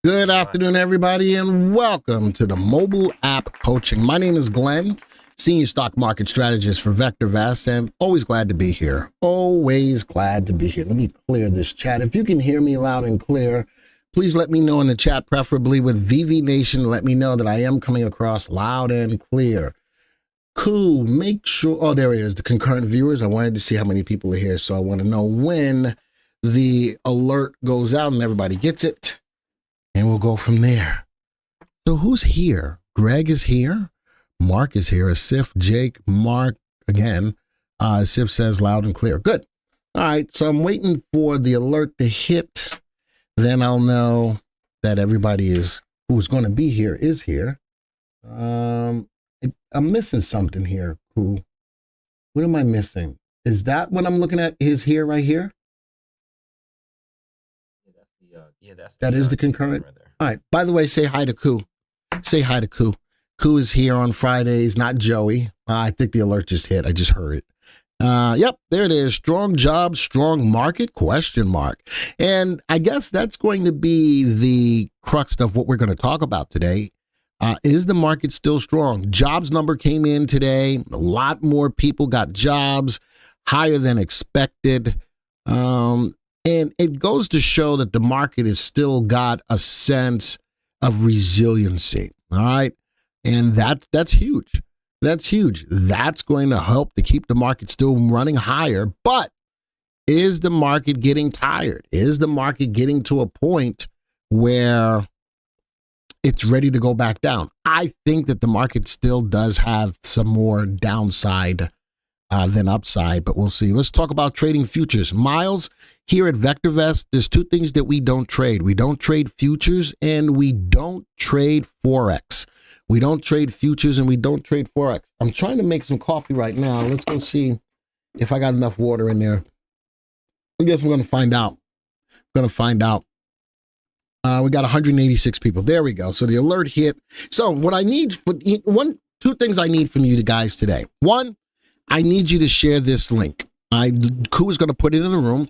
Good afternoon, everybody, and welcome to the mobile app coaching. My name is Glenn, senior stock market strategist for VectorVest, and always glad to be here. Always glad to be here. Let me clear this chat. If you can hear me loud and clear, please let me know in the chat, preferably with VV Nation. Let me know that I am coming across loud and clear. Cool. Make sure. Oh, there it is. The concurrent viewers. I wanted to see how many people are here, so I want to know when the alert goes out and everybody gets it. And we'll go from there. So who's here? Greg is here. Mark is here. Asif, Jake, Mark, again. Asif says loud and clear. Good. All right. So I'm waiting for the alert to hit. Then I'll know that everybody who's going to be here is here. I'm missing something here. Cool. What am I missing? Is that what I'm looking at? Is here right here? That is the concurrent. Right there. All right. By the way, say hi to Koo. Say hi to Koo. Koo is here on Fridays, not Joey. I think the alert just hit. I just heard it. Yep, there it is. Strong job, strong market, question mark. And I guess that's going to be the crux of what we're going to talk about today. Is the market still strong? Jobs number came in today. A lot more people got jobs, higher than expected. And it goes to show that the market has still got a sense of resiliency. All right. And that's huge. That's huge. That's going to help to keep the market still running higher. But is the market getting tired? Is the market getting to a point where it's ready to go back down? I think that the market still does have some more downside than upside, but we'll see. Let's talk about trading futures. Miles, here at VectorVest, there's two things that we don't trade. We don't trade futures and we don't trade Forex. We don't trade futures and we don't trade Forex. I'm trying to make some coffee right now. Let's go see if I got enough water in there. I guess I'm going to find out. We got 186 people. There we go. So the alert hit. So what I need, two things I need from you guys today. One, I need you to share this link. Koo is going to put it in the room.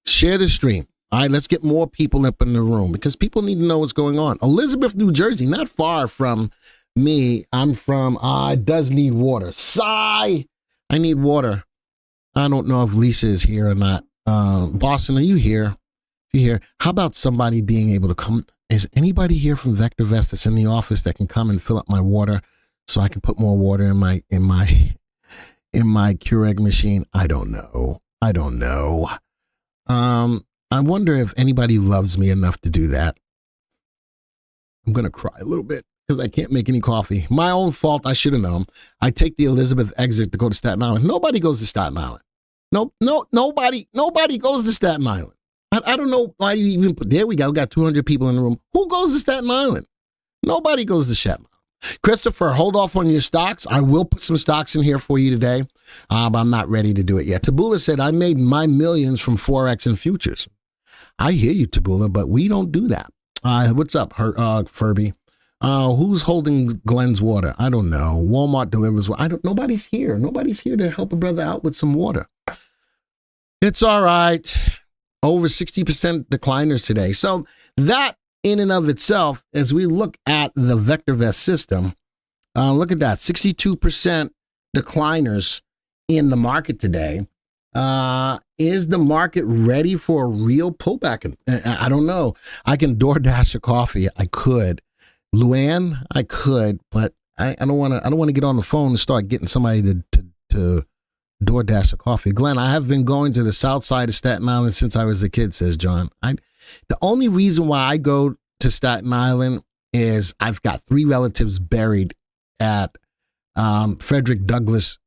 Share the stream. All right, let's get more people up in the room because people need to know what's going on. Elizabeth, New Jersey, not far from me. I'm from, it does need water. Sigh. I need water. I don't know if Lisa is here or not. Boston, are you here? If you're here, how about somebody being able to come? Is anybody here from VectorVest that's in the office that can come and fill up my water so I can put more water in my Keurig machine? I don't know. I wonder if anybody loves me enough to do that. I'm going to cry a little bit because I can't make any coffee. My own fault. I should have known. I take the Elizabeth exit to go to Staten Island. Nobody goes to Staten Island. Nobody goes to Staten Island. I don't know why you even put, there we go. We got 200 people in the room. Who goes to Staten Island? Nobody goes to Staten Island. Christopher, hold off on your stocks. I will put some stocks in here for you today, but I'm not ready to do it yet. Tabula said, I made my millions from Forex and futures. I hear you, Tabula, but we don't do that. What's up, Furby? Who's holding Glenn's water? I don't know. Walmart delivers. Nobody's here. Nobody's here to help a brother out with some water. It's all right. Over 60% decliners today. So that in and of itself, as we look at the VectorVest system, look at that, 62% decliners in the market today. Is the market ready for a real pullback? I don't know. I can DoorDash a coffee. I could. Luann, I could, but I don't want to get on the phone and start getting somebody to DoorDash a coffee. Glenn, I have been going to the south side of Staten Island since I was a kid, says John. The only reason why I go to Staten Island is I've got 3 relatives buried at Frederick Douglass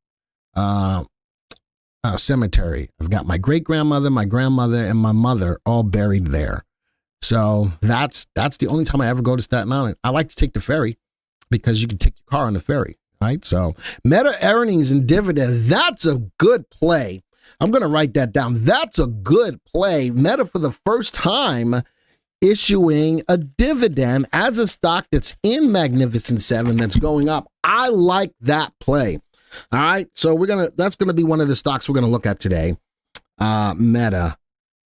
Cemetery. I've got my great-grandmother, my grandmother, and my mother all buried there. So that's the only time I ever go to Staten Island. I like to take the ferry because you can take your car on the ferry, right? So Meta earnings and dividend, that's a good play. I'm going to write that down. That's a good play. Meta for the first time issuing a dividend as a stock that's in Magnificent 7 that's going up. I like that play. All right. So that's going to be one of the stocks we're going to look at today. Meta.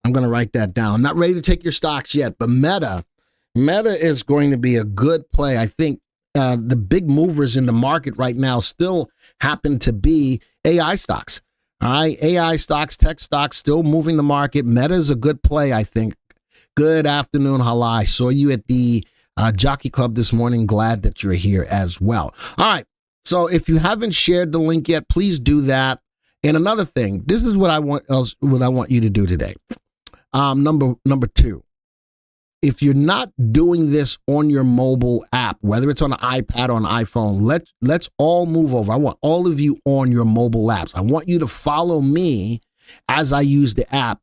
I'm going to write that down. I'm not ready to take your stocks yet, but Meta Meta is going to be a good play. I think the big movers in the market right now still happen to be AI stocks. All right, AI stocks, tech stocks still moving the market. Meta is a good play, I think. Good afternoon, Hala. I saw you at the Jockey Club this morning. Glad that you're here as well. All right, so if you haven't shared the link yet, please do that. And another thing, this is what I want you to do today. Number two. If you're not doing this on your mobile app, whether it's on an iPad or an iPhone, let's all move over. I want all of you on your mobile apps. I want you to follow me as I use the app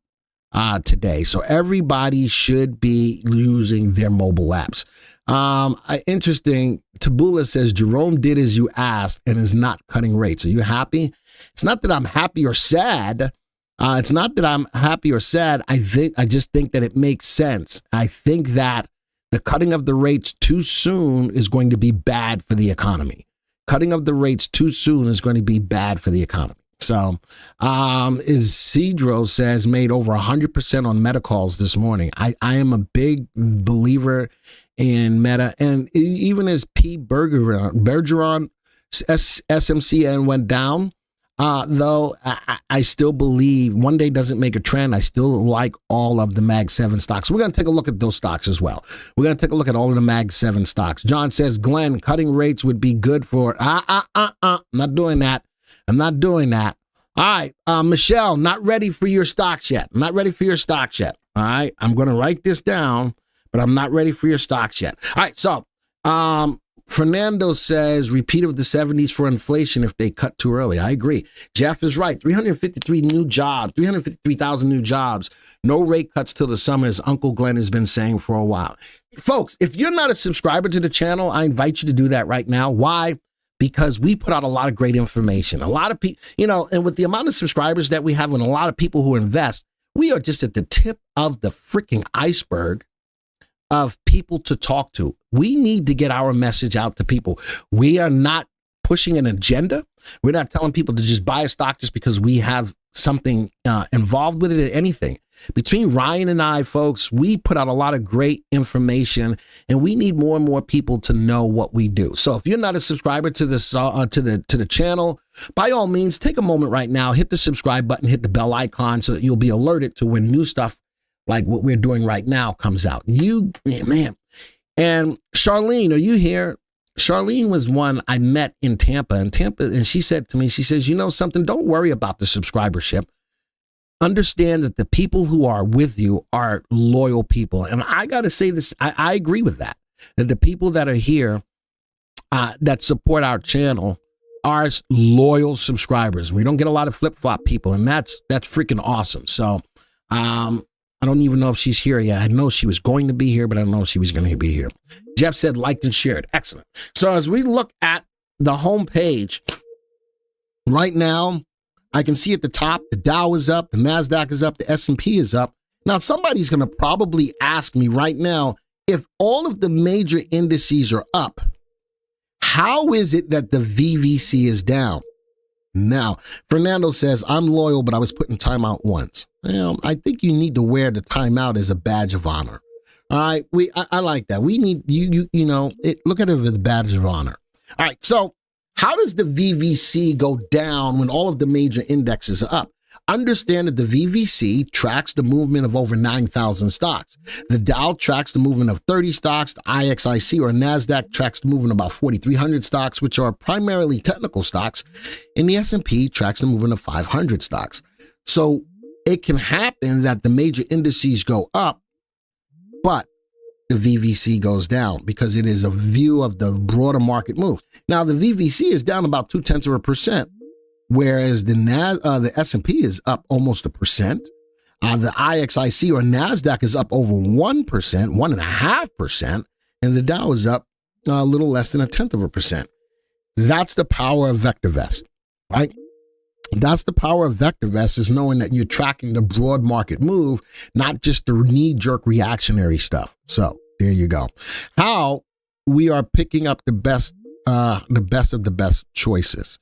today. So everybody should be using their mobile apps. Interesting. Tabula says Jerome did as you asked and is not cutting rates. Are you happy? It's not that I'm happy or sad. It's not that I'm happy or sad. I just think that it makes sense. I think that the cutting of the rates too soon is going to be bad for the economy. Cutting of the rates too soon is going to be bad for the economy. So, Isidro says made over 100% on Meta calls this morning. I am a big believer in Meta, and even as P. Bergeron, SMCN went down. Though I still believe one day doesn't make a trend. I still like all of the Mag 7 stocks. We're going to take a look at those stocks as well. We're going to take a look at all of the Mag 7 stocks. John says, Glenn, cutting rates would be good for, I'm not doing that. I'm not doing that. All right. Michelle, not ready for your stocks yet. I'm not ready for your stocks yet. All right. I'm going to write this down, but I'm not ready for your stocks yet. All right. So, Fernando says, repeat of the 70s for inflation if they cut too early. I agree. Jeff is right. 353,000 new jobs. No rate cuts till the summer, as Uncle Glenn has been saying for a while. Folks, if you're not a subscriber to the channel, I invite you to do that right now. Why? Because we put out a lot of great information. A lot of people, and with the amount of subscribers that we have and a lot of people who invest, we are just at the tip of the freaking iceberg of people to talk to. We need to get our message out to people. We are not pushing an agenda. We're not telling people to just buy a stock just because we have something involved with it or anything. Between Ryan and I, folks, we put out a lot of great information, and we need more and more people to know what we do. So if you're not a subscriber to this to the channel, by all means, take a moment right now, hit the subscribe button, hit the bell icon so that you'll be alerted to when new stuff like what we're doing right now comes out. Man. And Charlene, are you here? Charlene was one I met in Tampa, and she said to me, she says, you know something, don't worry about the subscribership. Understand that the people who are with you are loyal people. And I got to say this, I agree with that the people that are here that support our channel are loyal subscribers. We don't get a lot of flip-flop people, and that's freaking awesome. So, I don't even know if she's here yet. I know she was going to be here, but I don't know if she was going to be here. Jeff said liked and shared. Excellent. So as we look at the home page right now, I can see at the top, the Dow is up, the NASDAQ is up, the S&P is up. Now, somebody's going to probably ask me right now, if all of the major indices are up, how is it that the VVC is down? Now, Fernando says, I'm loyal, but I was put in timeout once. I think you need to wear the timeout as a badge of honor. All right. I like that. We need look at it as a badge of honor. All right. So how does the VVC go down when all of the major indexes are up? Understand that the VVC tracks the movement of over 9,000 stocks. The Dow tracks the movement of 30 stocks. The IXIC or NASDAQ tracks the movement of about 4,300 stocks, which are primarily technical stocks. And the S&P tracks the movement of 500 stocks. So it can happen that the major indices go up, but the VVC goes down because it is a view of the broader market move. Now, the VVC is down about 0.2%. Whereas the S&P is up almost 1%. The IXIC or NASDAQ is up over 1%, 1.5%, and the Dow is up a little less than 0.1%. That's the power of VectorVest, right? That's the power of VectorVest, is knowing that you're tracking the broad market move, not just the knee-jerk reactionary stuff. So there you go. How we are picking up the best of the best choices.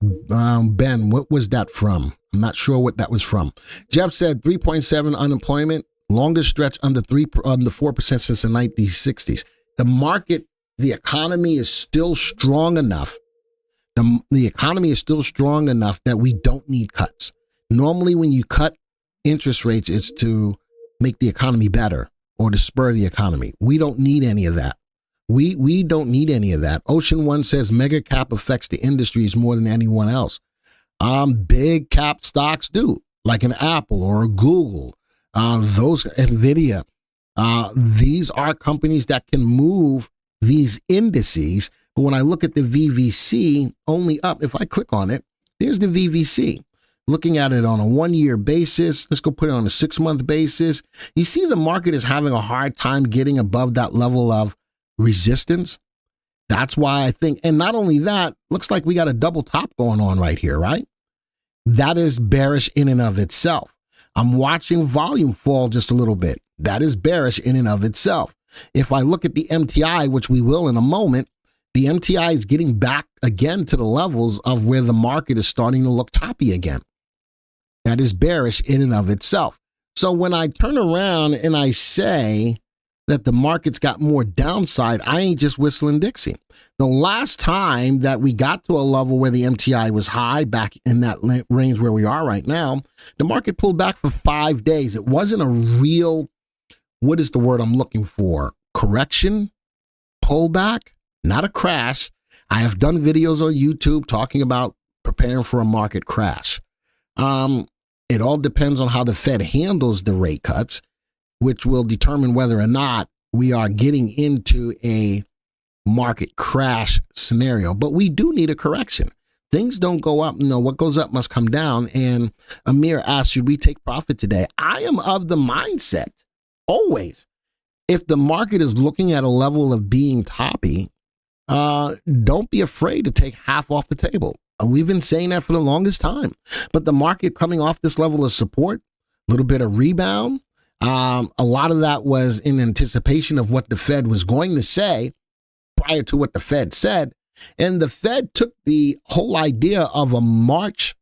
Ben, what was that from? I'm not sure what that was from. Jeff said 3.7 unemployment, Longest stretch under 4% since the 1960s. The market, the economy is still strong enough. The economy is still strong enough that we don't need cuts. Normally, when you cut interest rates, it's to make the economy better or to spur the economy. We don't need any of that. We don't need any of that. Ocean One says mega cap affects the industries more than anyone else. Big cap stocks do, like an Apple or a Google, those Nvidia. These are companies that can move these indices. But when I look at the VVC, only up. If I click on it, there's the VVC. Looking at it on a 1-year basis, let's go put it on a 6-month basis. You see the market is having a hard time getting above that level of resistance. That's why I think, and not only that, looks like we got a double top going on right here, right? That is bearish in and of itself. I'm watching volume fall just a little bit. That is bearish in and of itself. If I look at the MTI, which we will in a moment, the MTI is getting back again to the levels of where the market is starting to look toppy again. That is bearish in and of itself. So when I turn around and I say that the market's got more downside, I ain't just whistling Dixie. The last time that we got to a level where the MTI was high, back in that range where we are right now, the market pulled back for 5 days. It wasn't a real, what is the word I'm looking for? Correction? Pullback? Not a crash. I have done videos on YouTube talking about preparing for a market crash. It all depends on how the Fed handles the rate cuts, which will determine whether or not we are getting into a market crash scenario. But we do need a correction. Things don't go up. No, what goes up must come down. And Amir asked, should we take profit today? I am of the mindset, always, if the market is looking at a level of being toppy, don't be afraid to take half off the table. We've been saying that for the longest time. But the market coming off this level of support, a little bit of rebound, a lot of that was in anticipation of what the Fed was going to say prior to what the Fed said. And the Fed took the whole idea of a March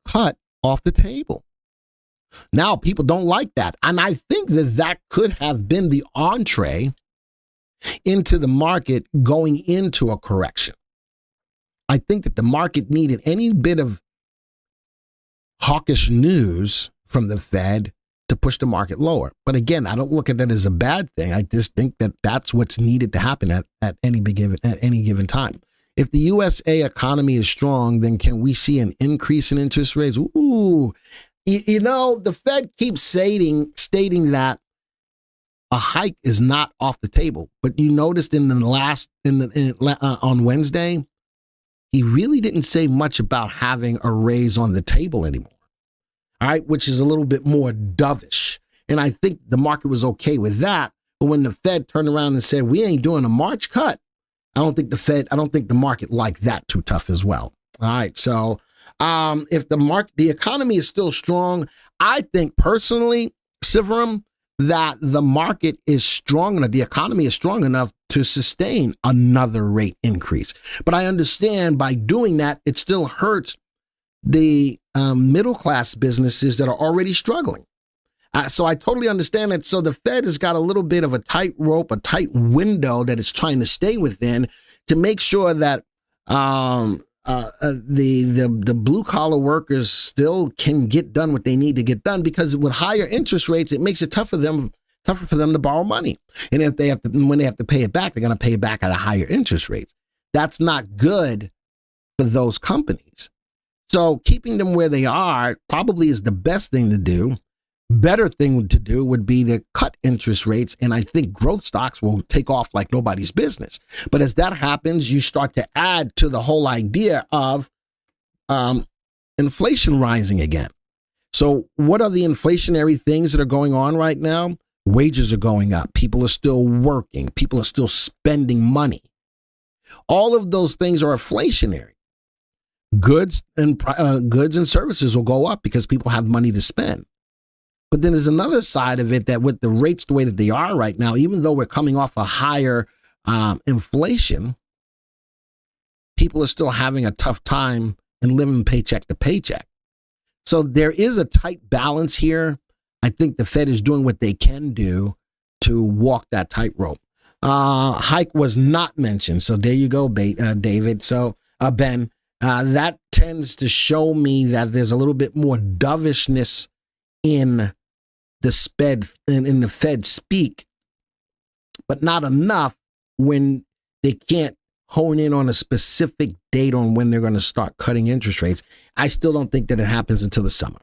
cut off the table. Now people don't like that. And I think that that could have been the entree into the market going into a correction. I think that the market needed any bit of hawkish news from the Fed to push the market lower. But again, I don't look at that as a bad thing. I just think that that's what's needed to happen at any given time. If the USA economy is strong, then can we see an increase in interest rates? Ooh, you know, the Fed keeps stating that a hike is not off the table. But you noticed on Wednesday, he really didn't say much about having a raise on the table anymore. All right, which is a little bit more dovish. And I think the market was okay with that. But when the Fed turned around and said, we ain't doing a March cut, I don't think the market liked that too tough as well. All right, so if the economy is still strong, I think personally, Sivaram, that the market is strong enough, the economy is strong enough to sustain another rate increase. But I understand by doing that, it still hurts the middle class businesses that are already struggling. So I totally understand that. So the Fed has got a little bit of a tight rope, a tight window that it's trying to stay within to make sure that the blue collar workers still can get done what they need to get done, because with higher interest rates, it makes it tougher for them to borrow money. And if when they have to pay it back, they're going to pay it back at a higher interest rate. That's not good for those companies. So keeping them where they are probably is the best thing to do. Better thing to do would be to cut interest rates, and I think growth stocks will take off like nobody's business. But as that happens, you start to add to the whole idea of inflation rising again. So what are the inflationary things that are going on right now? Wages are going up. People are still working. People are still spending money. All of those things are inflationary. Goods and services will go up because people have money to spend. But then there's another side of it that with the rates the way that they are right now, even though we're coming off a higher inflation, people are still having a tough time and living paycheck to paycheck. So there is a tight balance here I think the Fed is doing what they can do to walk that tightrope. Hike was not mentioned. So there you go, David. So, Ben, that tends to show me that there's a little bit more dovishness in the Fed speak, but not enough when they can't hone in on a specific date on when they're going to start cutting interest rates. I still don't think that it happens until the summer.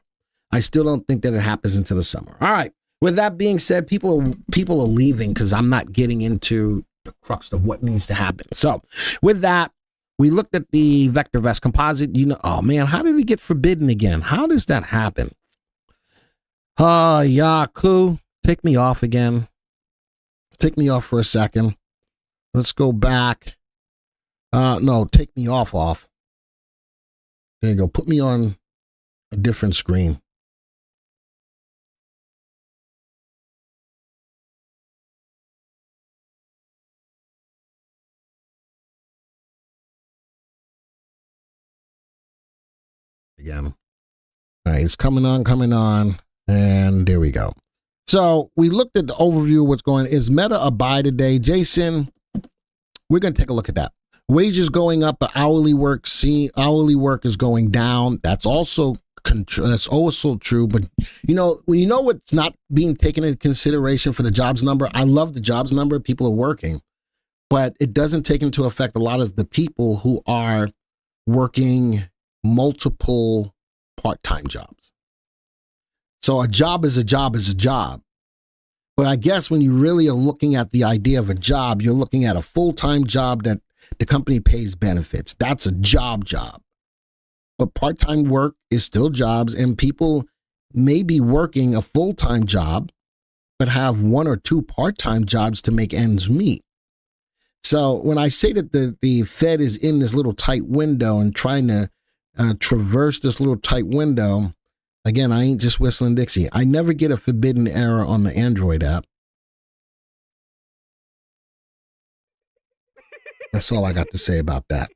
All right. With that being said, people are leaving because I'm not getting into the crux of what needs to happen. So with that, we looked at the VectorVest composite. Oh man, how did we get forbidden again? How does that happen? Yaku, take me off again. Take me off for a second. Let's go back. No, take me off. There you go. Put me on a different screen. Again. All right, it's coming on, and there we go. So we looked at the overview of what's going on. Is Meta a buy today? Jason, we're going to take a look at that. Wages going up, but hourly work is going down. That's also true. But you know what's not being taken into consideration for the jobs number? I love the jobs number. People are working, but it doesn't take into effect a lot of the people who are working multiple part-time jobs. So a job is a job is a job. But I guess when you really are looking at the idea of a job, you're looking at a full-time job that the company pays benefits. That's a job. But part-time work is still jobs, and people may be working a full-time job, but have one or two part-time jobs to make ends meet. So when I say that the Fed is in this little tight window and trying to traverse this little tight window, again, I ain't just whistling Dixie. I never get a forbidden error on the Android app. That's all I got to say about that.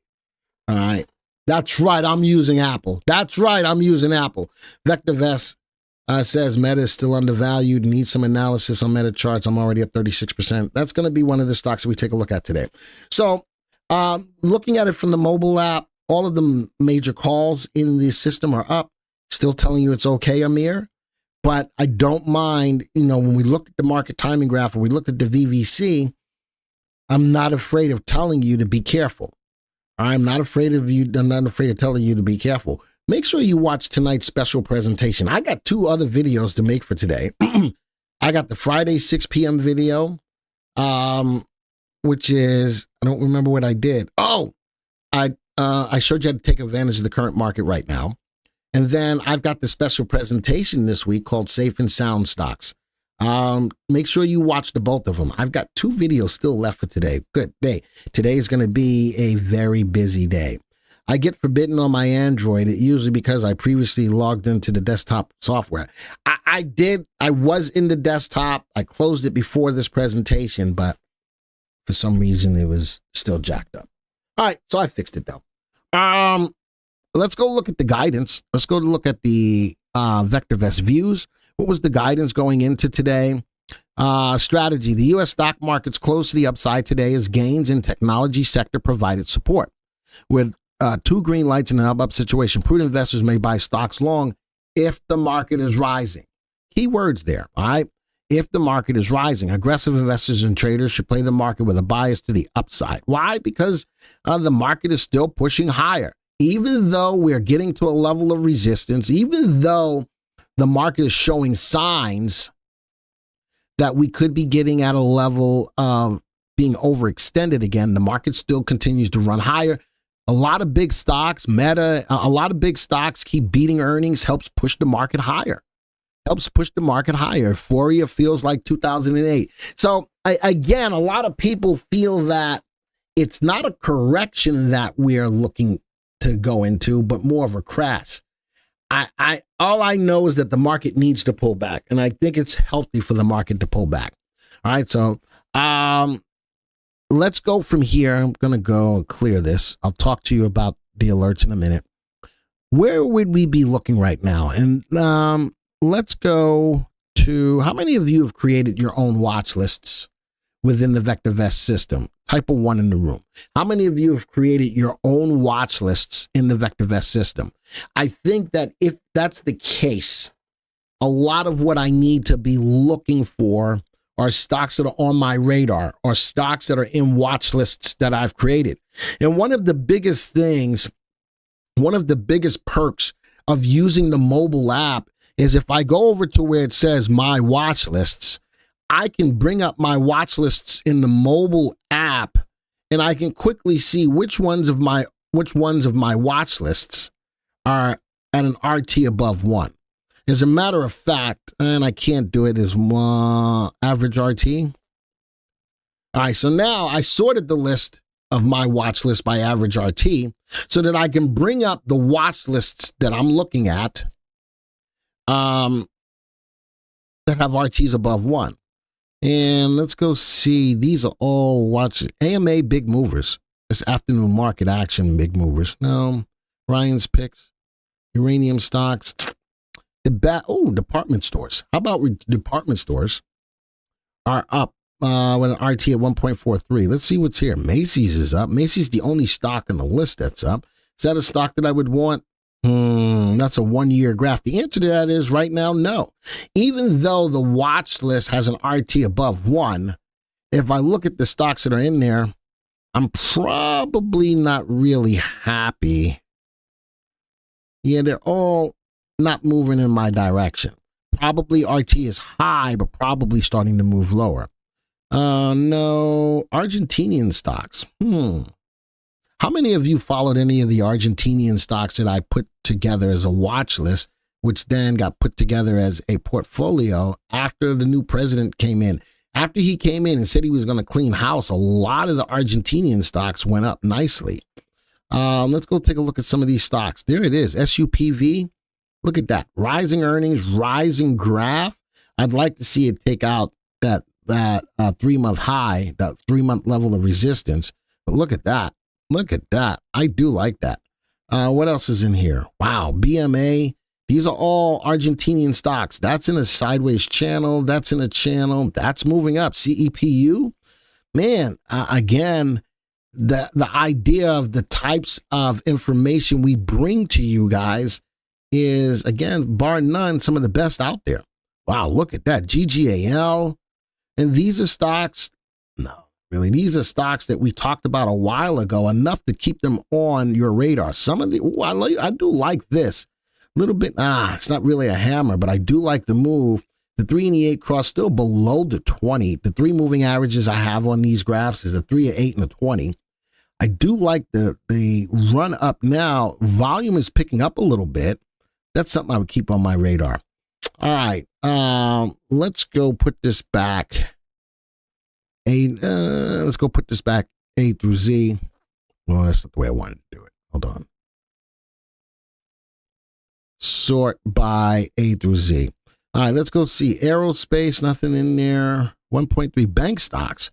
All right. That's right. I'm using Apple. VectorVest says Meta is still undervalued. Needs some analysis on Meta charts. I'm already at 36%. That's going to be one of the stocks that we take a look at today. So looking at it from the mobile app, all of the major calls in the system are up. Still telling you it's okay, Amir. But I don't mind, when we look at the market timing graph or we look at the VVC, I'm not afraid of telling you to be careful. I'm not afraid of telling you to be careful. Make sure you watch tonight's special presentation. I got two other videos to make for today. I got the Friday 6 p.m. video, which is, I don't remember what I did. I showed you how to take advantage of the current market right now. And then I've got the special presentation this week called Safe and Sound Stocks. Make sure you watch the both of them. I've got two videos still left for today. Good day. Today is going to be a very busy day. I get forbidden on my Android, usually because I previously logged into the desktop software. I was in the desktop. I closed it before this presentation, but for some reason it was still jacked up. All right, so I fixed it though. Let's go look at the guidance. Let's go look at the VectorVest views. What was the guidance going into today? Strategy. The U.S. stock market's close to the upside today as gains in technology sector provided support. With two green lights in an up situation, prudent investors may buy stocks long if the market is rising. Key words there, all right? If the market is rising. Aggressive investors and traders should play the market with a bias to the upside. Why? Because the market is still pushing higher. Even though we're getting to a level of resistance, even though the market is showing signs that we could be getting at a level of being overextended again, the market still continues to run higher. A lot of big stocks, Meta, a lot of big stocks keep beating earnings, helps push the market higher. Euphoria feels like 2008. So again, a lot of people feel that it's not a correction that we're looking to go into, but more of a crash. All I know is that the market needs to pull back, and I think it's healthy for the market to pull back. All right, so let's go from here. I'm going to go and clear this. I'll talk to you about the alerts in a minute. Where would we be looking right now? And let's go to, how many of you have created your own watch lists within the VectorVest system? Type a 1 in the room. How many of you have created your own watch lists in the VectorVest system? I think that if that's the case, a lot of what I need to be looking for are stocks that are on my radar or stocks that are in watch lists that I've created. And one of the biggest things, one of the biggest perks of using the mobile app is if I go over to where it says my watch lists, I can bring up my watch lists in the mobile app and I can quickly see which ones of my watch lists are at an RT above 1. As a matter of fact, and I can't do it as average RT. All right, so now I sorted the list of my watch list by average RT so that I can bring up the watch lists that I'm looking at that have RTs above 1. And let's go see. These are all watch AMA big movers. This afternoon market action big movers. No, Ryan's picks, uranium stocks. Department stores. How about department stores are up with an RT at 1.43. Let's see what's here. Macy's is up. Macy's the only stock on the list that's up. Is that a stock that I would want? That's a 1-year graph. The answer to that is right now, no. Even though the watch list has an RT above 1, if I look at the stocks that are in there, I'm probably not really happy. Yeah, they're all not moving in my direction. Probably RT is high, but probably starting to move lower. No, Argentinian stocks. How many of you followed any of the Argentinian stocks that I put together as a watch list, which then got put together as a portfolio after the new president came in? After he came in and said he was going to clean house, a lot of the Argentinian stocks went up nicely. Let's go take a look at some of these stocks. There it is, SUPV. Look at that. Rising earnings, rising graph. I'd like to see it take out that 3-month high, that 3-month level of resistance. But look at that. Look at that. I do like that. What else is in here? Wow. BMA. These are all Argentinian stocks. That's in a sideways channel. That's in a channel. That's moving up. CEPU. Man, again, the idea of the types of information we bring to you guys is, again, bar none, some of the best out there. Wow, look at that. GGAL. And these are stocks, no, really, these are stocks that we talked about a while ago, enough to keep them on your radar. Some of the, I do like this. A little bit, it's not really a hammer, but I do like the move. The 3 and the 8 cross still below the 20. The 3 moving averages I have on these graphs is a 3, a 8, and a 20. I do like the run up now. Volume is picking up a little bit. That's something I would keep on my radar. All right, let's go put this back. Let's go put this back A through Z. Well, that's not the way I wanted to do it. Hold on. Sort by A through Z. All right, let's go see aerospace. Nothing in there. 1.3 bank stocks.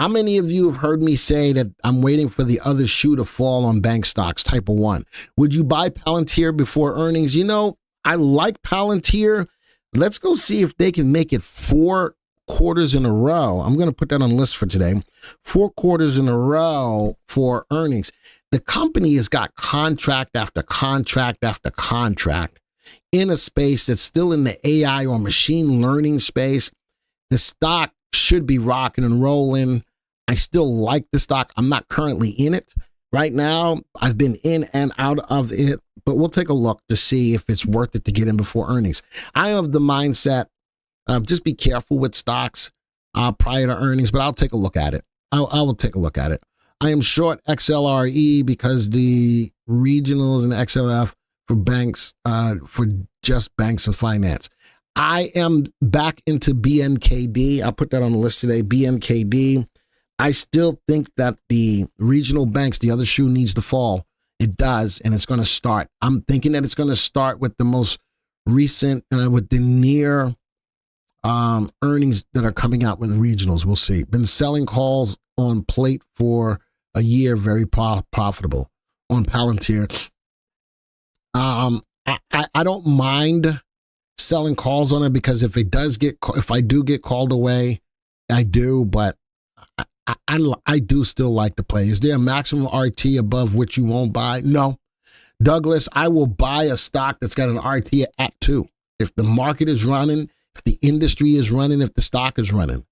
How many of you have heard me say that I'm waiting for the other shoe to fall on bank stocks? Type of 1. Would you buy Palantir before earnings? You know, I like Palantir. Let's go see if they can make it 4 quarters in a row. I'm going to put that on the list for today. 4 quarters in a row for earnings. The company has got contract after contract after contract in a space that's still in the AI or machine learning space. The stock should be rocking and rolling. I still like the stock. I'm not currently in it right now. I've been in and out of it, but we'll take a look to see if it's worth it to get in before earnings. I have the mindset of just be careful with stocks prior to earnings, but I'll take a look at it. I will take a look at it. I am short XLRE because the regionals and XLF for banks, for just banks and finance. I am back into BNKD. I'll put that on the list today, BNKD. I still think that the regional banks, the other shoe needs to fall. It does, and it's going to start. I'm thinking that it's going to start with the most recent, with the near earnings that are coming out with regionals. We'll see. Been selling calls on plate for a year, very profitable on Palantir. I don't mind selling calls on it because if I do get called away, I do, but I do still like the play. Is there a maximum RT above which you won't buy? No. Douglas, I will buy a stock that's got an RT at 2. If the market is running, if the industry is running, if the stock is running.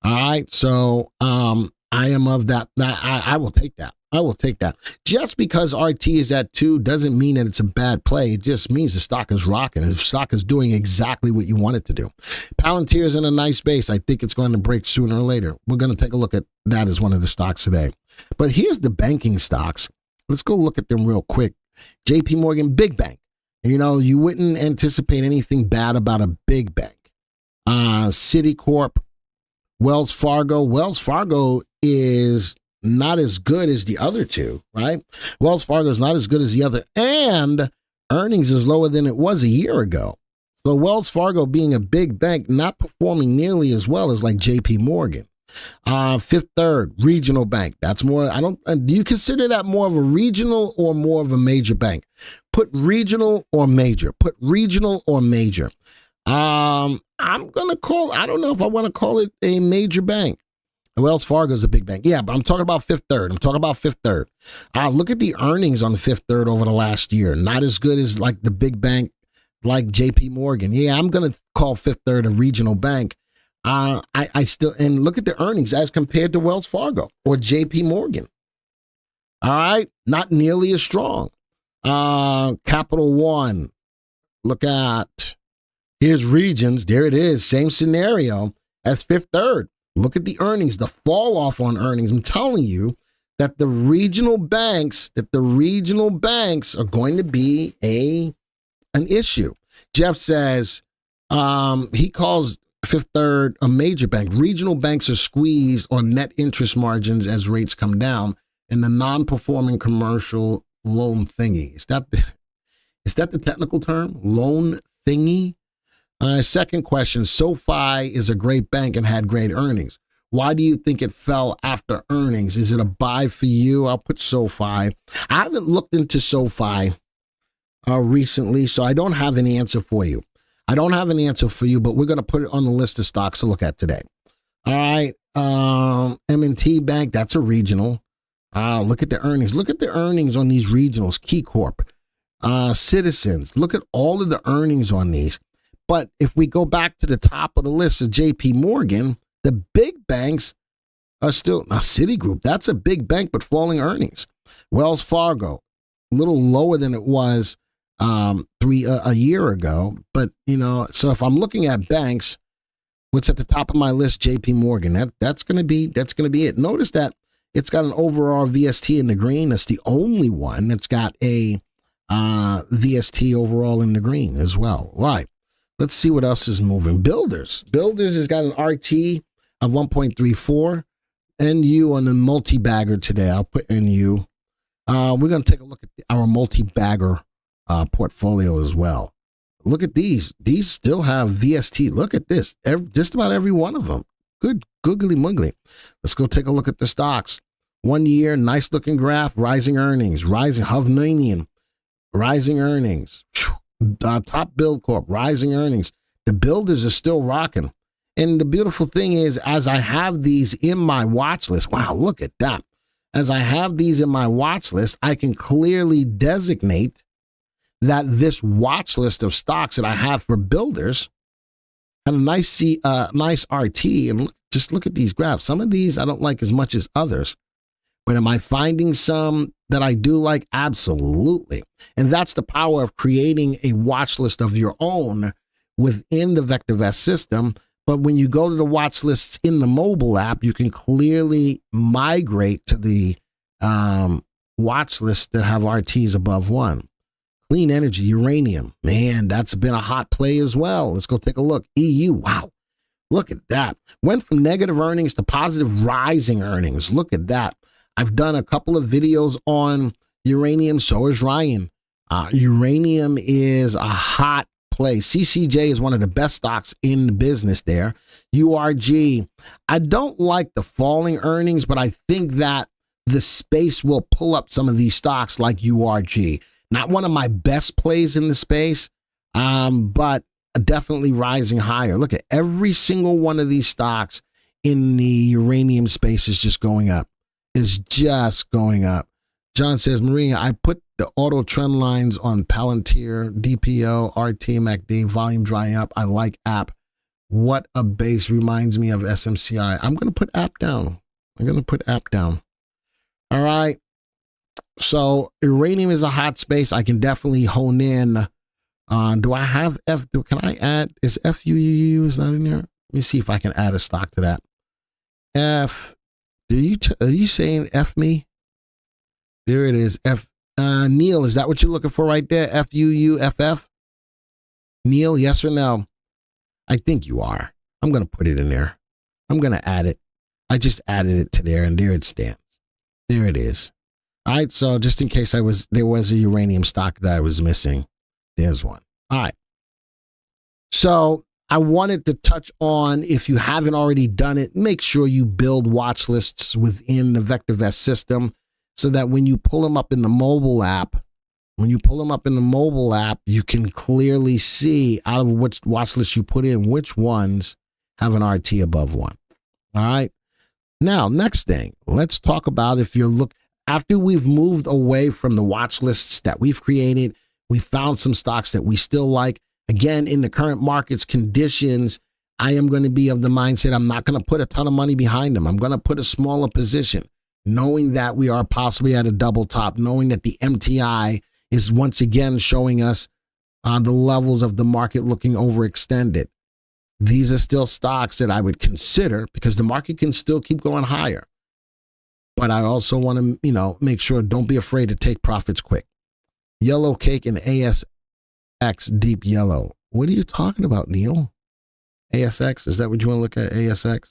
All right. So I am of that. I will take that. I will take that. Just because RT is at 2 doesn't mean that it's a bad play. It just means the stock is rocking. The stock is doing exactly what you want it to do. Palantir is in a nice base. I think it's going to break sooner or later. We're going to take a look at that as one of the stocks today. But here's the banking stocks. Let's go look at them real quick. JP Morgan, big bank. You know, you wouldn't anticipate anything bad about a big bank. Citicorp, Wells Fargo. Wells Fargo is not as good as the other two, right? Wells Fargo is not as good as the other, and earnings is lower than it was a year ago. So Wells Fargo being a big bank, not performing nearly as well as like JP Morgan. Fifth Third, regional bank. That's more, do you consider that more of a regional or more of a major bank? Put regional or major. Put regional or major. I'm going to call, I don't know if I want to call it a major bank. Wells Fargo is a big bank. Yeah, but I'm talking about Fifth Third. Look at the earnings on the Fifth Third over the last year. Not as good as like the big bank like JP Morgan. Yeah, I'm going to call Fifth Third a regional bank. I still, and look at the earnings as compared to Wells Fargo or JP Morgan. All right, not nearly as strong. Capital One, look at, here's Regions. There it is. Same scenario as Fifth Third. Look at the earnings, the fall off on earnings. I'm telling you that the regional banks are going to be an issue. Jeff says he calls Fifth Third a major bank. Regional banks are squeezed on net interest margins as rates come down in the non-performing commercial loan thingy. Is that the technical term? Loan thingy? Second question, SoFi is a great bank and had great earnings. Why do you think it fell after earnings? Is it a buy for you? I'll put SoFi. I haven't looked into SoFi recently, so I don't have an answer for you. But we're going to put it on the list of stocks to look at today. All right, M&T Bank, that's a regional. Look at the earnings. Look at the earnings on these regionals. KeyCorp, Citizens. Look at all of the earnings on these. But if we go back to the top of the list of JP Morgan, the big banks are still, now Citigroup, that's a big bank, but falling earnings. Wells Fargo, a little lower than it was a year ago. But, you know, so if I'm looking at banks, what's at the top of my list, JP Morgan, that's going to be it. Notice that it's got an overall VST in the green. That's the only one that's got a VST overall in the green as well. Right. Let's see what else is moving. Builders has got an RT of 1.34. NU on the multi-bagger today. I'll put NU. We're going to take a look at our multi-bagger portfolio as well. Look at these. These still have VST. Look at this. Just about every one of them. Good googly muggly. Let's go take a look at the stocks. 1 year, nice looking graph, rising earnings, rising Hovnanian, rising earnings. Top Build Corp, rising earnings. The builders are still rocking. And the beautiful thing is, as I have these in my watch list, wow, look at that. As I have these in my watch list, I can clearly designate that this watch list of stocks that I have for builders had a nice RT. And just look at these graphs. Some of these I don't like as much as others. But am I finding some that I do like? Absolutely. And that's the power of creating a watch list of your own within the VectorVest system. But when you go to the watch lists in the mobile app, you can clearly migrate to the watch lists that have RTs above 1. Clean energy, uranium. Man, that's been a hot play as well. Let's go take a look. EU, wow. Look at that. Went from negative earnings to positive rising earnings. Look at that. I've done a couple of videos on uranium. So is Ryan. Uranium is a hot play. CCJ is one of the best stocks in the business there. URG. I don't like the falling earnings, but I think that the space will pull up some of these stocks like URG. Not one of my best plays in the space, but definitely rising higher. Look at every single one of these stocks in the uranium space is just going up. Is just going up. John says, Maria, I put the auto trend lines on Palantir, DPO, RT, MACD, volume drying up. I like app. What a base, reminds me of SMCI. I'm going to put app down. All right. So uranium is a hot space. I can definitely hone in. Do I have can I add, is FUUU is not in there? Let me see if I can add a stock to that. Are you saying F me? There it is. Neil, is that what you're looking for right there? FUUFF? Neil, yes or no? I think you are. I'm going to put it in there. I'm going to add it. I just added it to there, and there it stands. There it is. All right, so just in case there was a uranium stock that I was missing, there's one. All right. So I wanted to touch on, if you haven't already done it, make sure you build watch lists within the VectorVest system so that when you pull them up in the mobile app, you can clearly see out of which watch list you put in, which ones have an RT above 1. All right. Now, next thing, let's talk about after we've moved away from the watch lists that we've created, we found some stocks that we still like. Again, in the current market's conditions, I am going to be of the mindset I'm not going to put a ton of money behind them. I'm going to put a smaller position, knowing that we are possibly at a double top, knowing that the MTI is once again showing us the levels of the market looking overextended. These are still stocks that I would consider because the market can still keep going higher. But I also want to, make sure, don't be afraid to take profits quick. Yellow Cake and ASX Deep Yellow. What are you talking about, Neil? ASX, is that what you want to look at, ASX?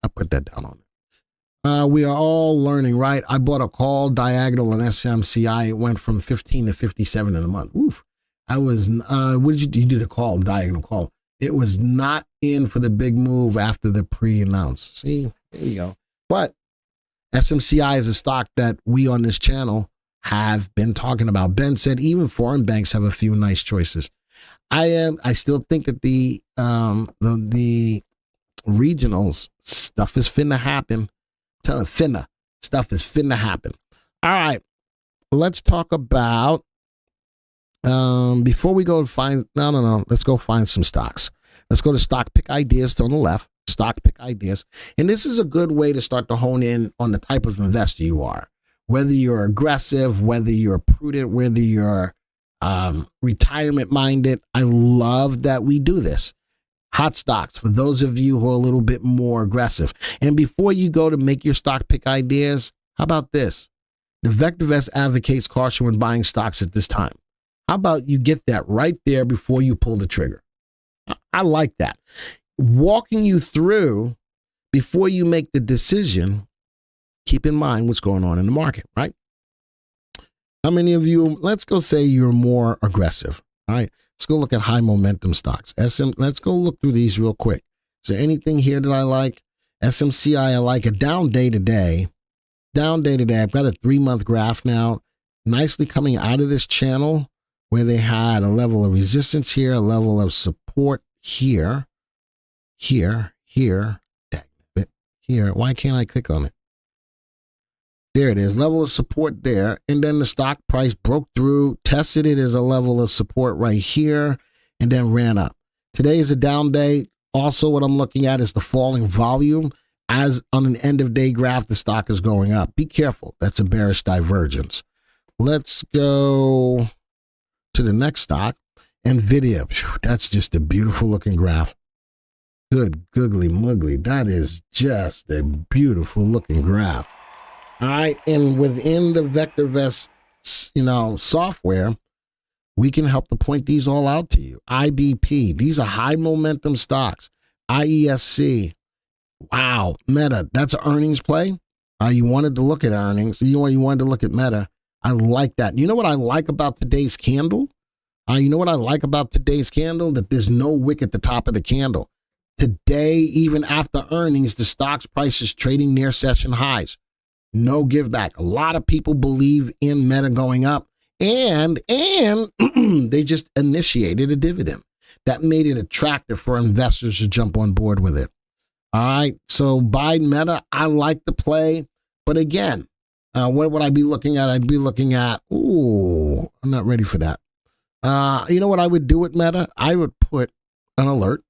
I'll put that down on it. We are all learning, right? I bought a call diagonal in SMCI. It went from 15 to 57 in a month. Oof. What did you did a call, diagonal call. It was not in for the big move after the pre-announce. See, there you go. But SMCI is a stock that we on this channel have been talking about. Ben said even foreign banks have a few nice choices. I still think that the regionals stuff is finna happen. Stuff is finna happen. All right, let's talk about before we go find let's go find some stocks. Let's go to stock pick ideas on the left. Stock pick ideas, and this is a good way to start to hone in on the type of investor you are. Whether you're aggressive, whether you're prudent, whether you're retirement minded. I love that we do this. Hot stocks for those of you who are a little bit more aggressive. And before you go to make your stock pick ideas, how about this? The VectorVest advocates caution when buying stocks at this time. How about you get that right there before you pull the trigger? I like that. Walking you through before you make the decision, keep in mind what's going on in the market, right? How many of you, let's go say you're more aggressive, right? Let's go look at high momentum stocks. Let's go look through these real quick. Is there anything here that I like? SMCI, I like a down day to day. Down day to day. I've got a 3-month graph now, nicely coming out of this channel where they had a level of resistance here, a level of support here, here. Why can't I click on it? There it is, level of support there. And then the stock price broke through, tested it as a level of support right here, and then ran up. Today is a down day. Also, what I'm looking at is the falling volume. As on an end of day graph, the stock is going up. Be careful. That's a bearish divergence. Let's go to the next stock, NVIDIA. Whew, that's just a beautiful looking graph. Good googly muggly. That is just a beautiful looking graph. All right, and within the VectorVest, software, we can help to point these all out to you. IBP, these are high momentum stocks. IESC, wow. Meta, that's an earnings play. You wanted to look at earnings. You wanted to look at Meta. I like that. You know what I like about today's candle? That there's no wick at the top of the candle. Today, even after earnings, the stock's price is trading near session highs. No give back. A lot of people believe in Meta going up, and they just initiated a dividend. that made it attractive for investors to jump on board with it. All right. So buy Meta. I like the play. But again, what would I be looking at? I'd be looking at, I'm not ready for that. You know what I would do with Meta? I would put an alert.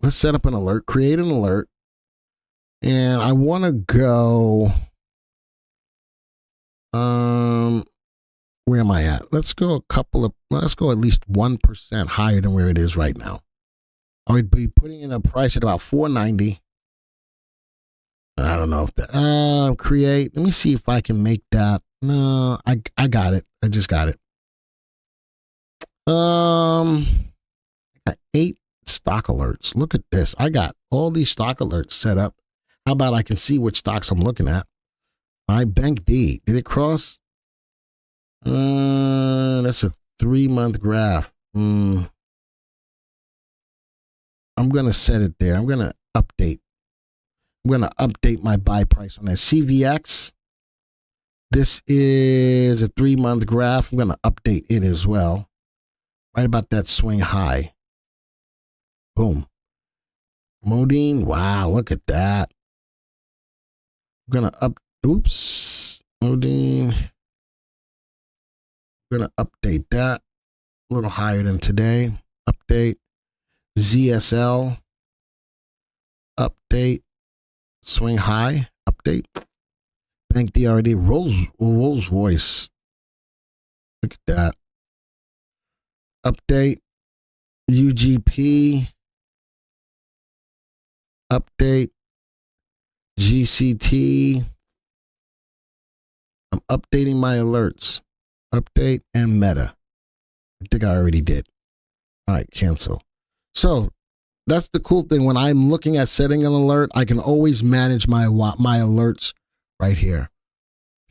Let's set up an alert, create an alert. And I want to go, where am I at? Let's go at least 1% higher than where it is right now. I would be putting in a price at about $4.90. I don't know if that, create. Let me see if I can make that. No, I got it. I just got it. I got 8 stock alerts. Look at this. I got all these stock alerts set up. How about I can see which stocks I'm looking at? All right, Bank D. Did it cross? That's a 3-month graph. I'm going to set it there. I'm going to update. I'm going to update my buy price on that. CVX. This is a 3-month graph. I'm going to update it as well. Right about that swing high. Boom. Modine. Wow, look at that. I'm going to Modine. I'm going to update that. A little higher than today. Update. ZSL. Update. Swing high. Update. Bank DRD. Rolls Royce. Look at that. Update. UGP. Update. GCT. I'm updating my alerts. Update and Meta. I think I already did. All right, cancel. So that's the cool thing. When I'm looking at setting an alert, I can always manage my alerts right here.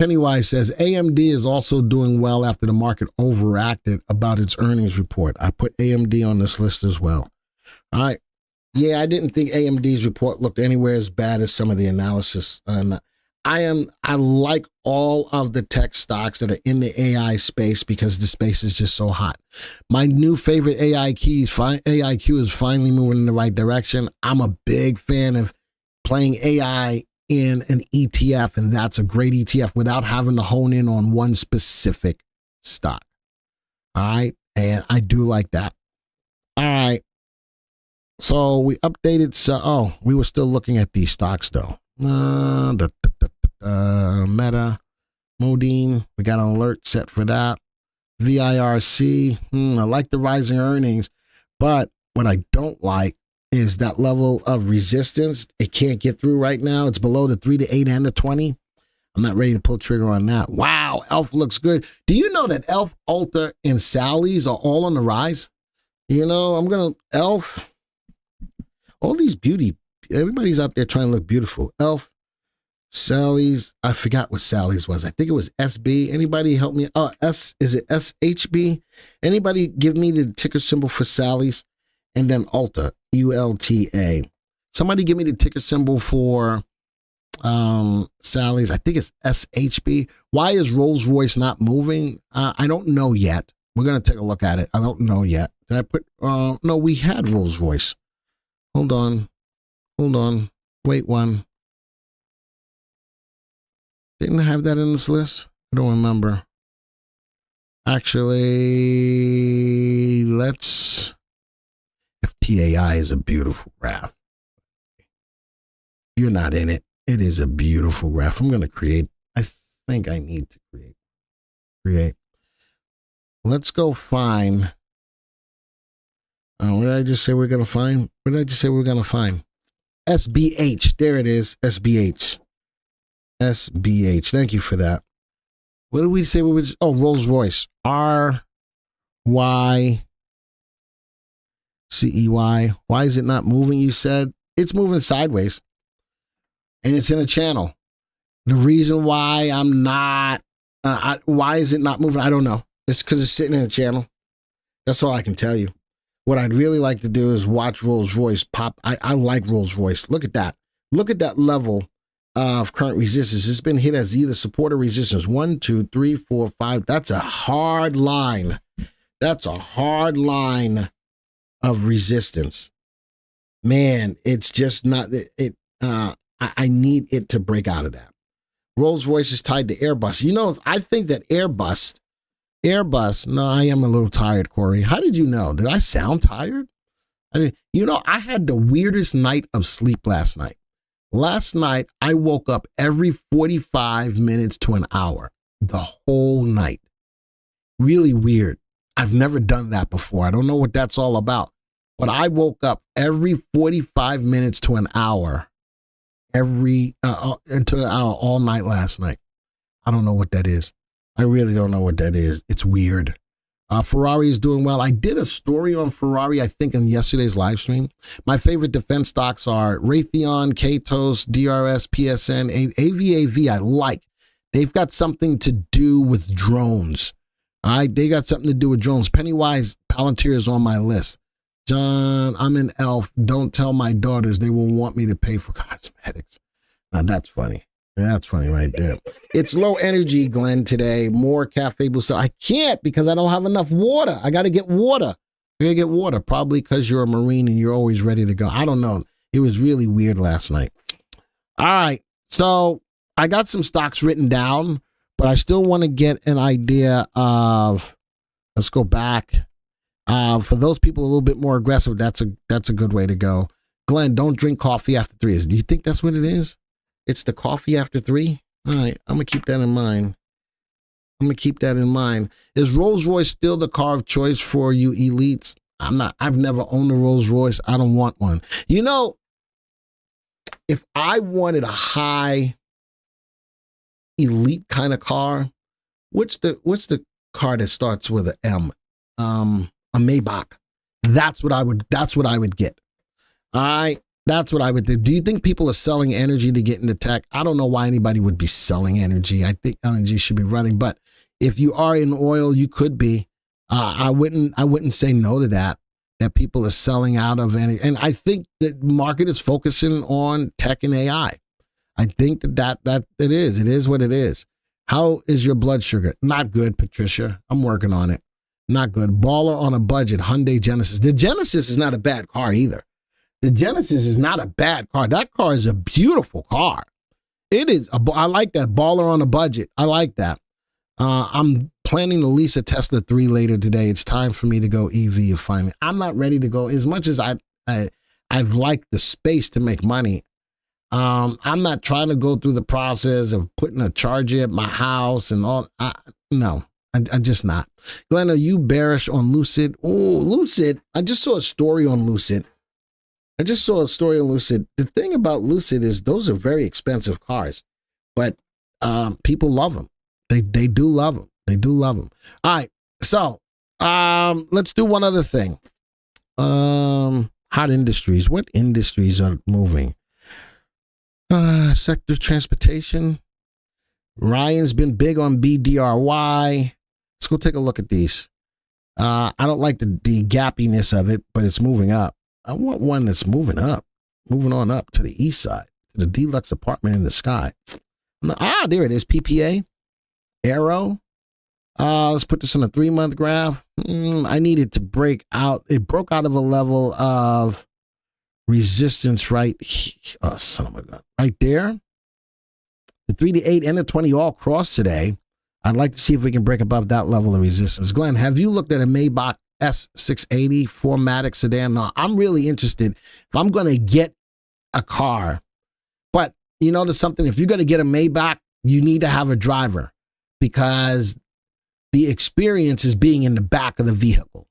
Pennywise says AMD is also doing well after the market overacted about its earnings report. I put AMD on this list as well. All right. Yeah, I didn't think AMD's report looked anywhere as bad as some of the analysis. I like all of the tech stocks that are in the AI space because the space is just so hot. My new favorite AIQ is finally moving in the right direction. I'm a big fan of playing AI in an ETF, and that's a great ETF without having to hone in on one specific stock. All right, and I do like that. All right. So we updated. So, we were still looking at these stocks though. Meta, Modine. We got an alert set for that. VIRC. I like the rising earnings, but what I don't like is that level of resistance. It can't get through right now. It's below the 3 to 8 and the 20. I'm not ready to pull trigger on that. Wow, ELF looks good. Do you know that ELF, Ulta, and Sally's are all on the rise? You know, ELF. All these everybody's out there trying to look beautiful. ELF, Sally's, I forgot what Sally's was. I think it was SB. Anybody help me? Is it SHB? Anybody give me the ticker symbol for Sally's? And then Ulta, ULTA. Somebody give me the ticker symbol for Sally's. I think it's SHB. Why is Rolls Royce not moving? I don't know yet. We're going to take a look at it. I don't know yet. Did I put, no, we had Rolls Royce. Hold on. Wait one. Didn't I have that in this list? I don't remember. Actually, FTAI is a beautiful graph. You're not in it. It is a beautiful graph. I'm going to create. I think I need to create. Let's go find. What did I just say we're going to find? SBH. There it is. SBH. Thank you for that. What did we say? Rolls Royce. RYCEY. Why is it not moving? You said it's moving sideways. And it's in a channel. The reason why I'm not, why is it not moving? I don't know. It's because it's sitting in a channel. That's all I can tell you. What I'd really like to do is watch Rolls Royce pop. I like Rolls Royce. Look at that. Look at that level of current resistance. It's been hit as either support or resistance. 1, 2, 3, 4, 5. That's a hard line. of resistance. Man, it's just not I need it to break out of that. Rolls-Royce is tied to Airbus. You know, I think that Airbus, no, I am a little tired, Corey. How did you know? Did I sound tired? I mean, you know, I had the weirdest night of sleep last night. Last night, I woke up every 45 minutes to an hour, the whole night. Really weird. I've never done that before. I don't know what that's all about. But I woke up every 45 minutes to an hour, all night last night. I don't know what that is. I really don't know what that is. It's weird. Ferrari is doing well. I did a story on Ferrari, I think, in yesterday's live stream. My favorite defense stocks are Raytheon, Katos, DRS, PSN, AVAV. I like. They've got something to do with drones. All right, they got something to do with drones. Pennywise, Palantir is on my list. John, I'm an elf. Don't tell my daughters. They will want me to pay for cosmetics. Now, that's funny. That's funny right there. It's low energy, Glenn, today. More cafe booster. I can't because I don't have enough water. I got to get water. I got to get water. Probably because you're a Marine and you're always ready to go. I don't know. It was really weird last night. All right. So I got some stocks written down, but I still want to get an idea of, let's go back. For those people a little bit more aggressive, that's a good way to go. Glenn, don't drink coffee after 3. Do you think that's what it is? It's the coffee after 3? All right, I'm going to keep that in mind. Is Rolls-Royce still the car of choice for you elites? I've never owned a Rolls-Royce. I don't want one. You know, if I wanted a high elite kind of car, what's the car that starts with an M? A Maybach. That's what I would get. All right. That's what I would do. Do you think people are selling energy to get into tech? I don't know why anybody would be selling energy. I think energy should be running, but if you are in oil, you could be. I wouldn't say no to that people are selling out of energy. And I think the market is focusing on tech and AI. I think that it is. It is what it is. How is your blood sugar? Not good, Patricia. I'm working on it. Not good. Baller on a budget. Hyundai Genesis. The Genesis is not a bad car either. The Genesis is not a bad car. That car is a beautiful car. It is. I like that. Baller on a budget. I like that. I'm planning to lease a Tesla 3 later today. It's time for me to go EV finally. I'm not ready to go. As much as I've liked the space to make money, I'm not trying to go through the process of putting a charger at my house and all. No. I'm just not. Glenn, are you bearish on Lucid? Oh, Lucid. I just saw a story on Lucid. The thing about Lucid is those are very expensive cars, but people love them. They do love them. All right. So let's do one other thing. Hot industries. What industries are moving? Sector transportation. Ryan's been big on BDRY. Let's go take a look at these. I don't like the gappiness of it, but it's moving up. I want one that's moving up, moving on up to the east side, to the deluxe apartment in the sky. There it is, PPA, Arrow. Let's put this on a 3-month graph. I need it to break out. It broke out of a level of resistance right there. The 3 to 8 and the 20 all crossed today. I'd like to see if we can break above that level of resistance. Glenn, have you looked at a Maybach S680 4MATIC sedan? No, I'm really interested. If I'm going to get a car, but you know, there's something, if you're going to get a Maybach, you need to have a driver because the experience is being in the back of the vehicle.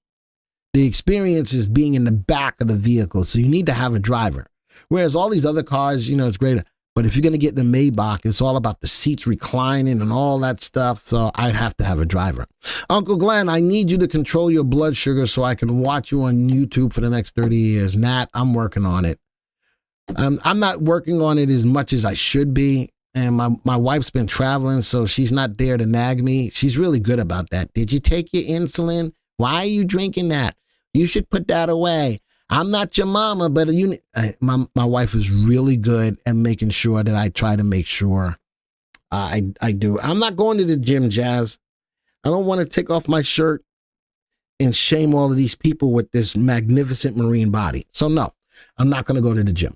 So you need to have a driver. Whereas all these other cars, you know, it's great. But if you're going to get the Maybach, it's all about the seats reclining and all that stuff. So I'd have to have a driver. Uncle Glenn, I need you to control your blood sugar so I can watch you on YouTube for the next 30 years. Nat, I'm working on it. I'm not working on it as much as I should be. And my wife's been traveling, so she's not there to nag me. She's really good about that. Did you take your insulin? Why are you drinking that? You should put that away. I'm not your mama, but my wife is really good at making sure that I try to make sure I do. I'm not going to the gym, Jazz. I don't want to take off my shirt and shame all of these people with this magnificent marine body. So no, I'm not going to go to the gym.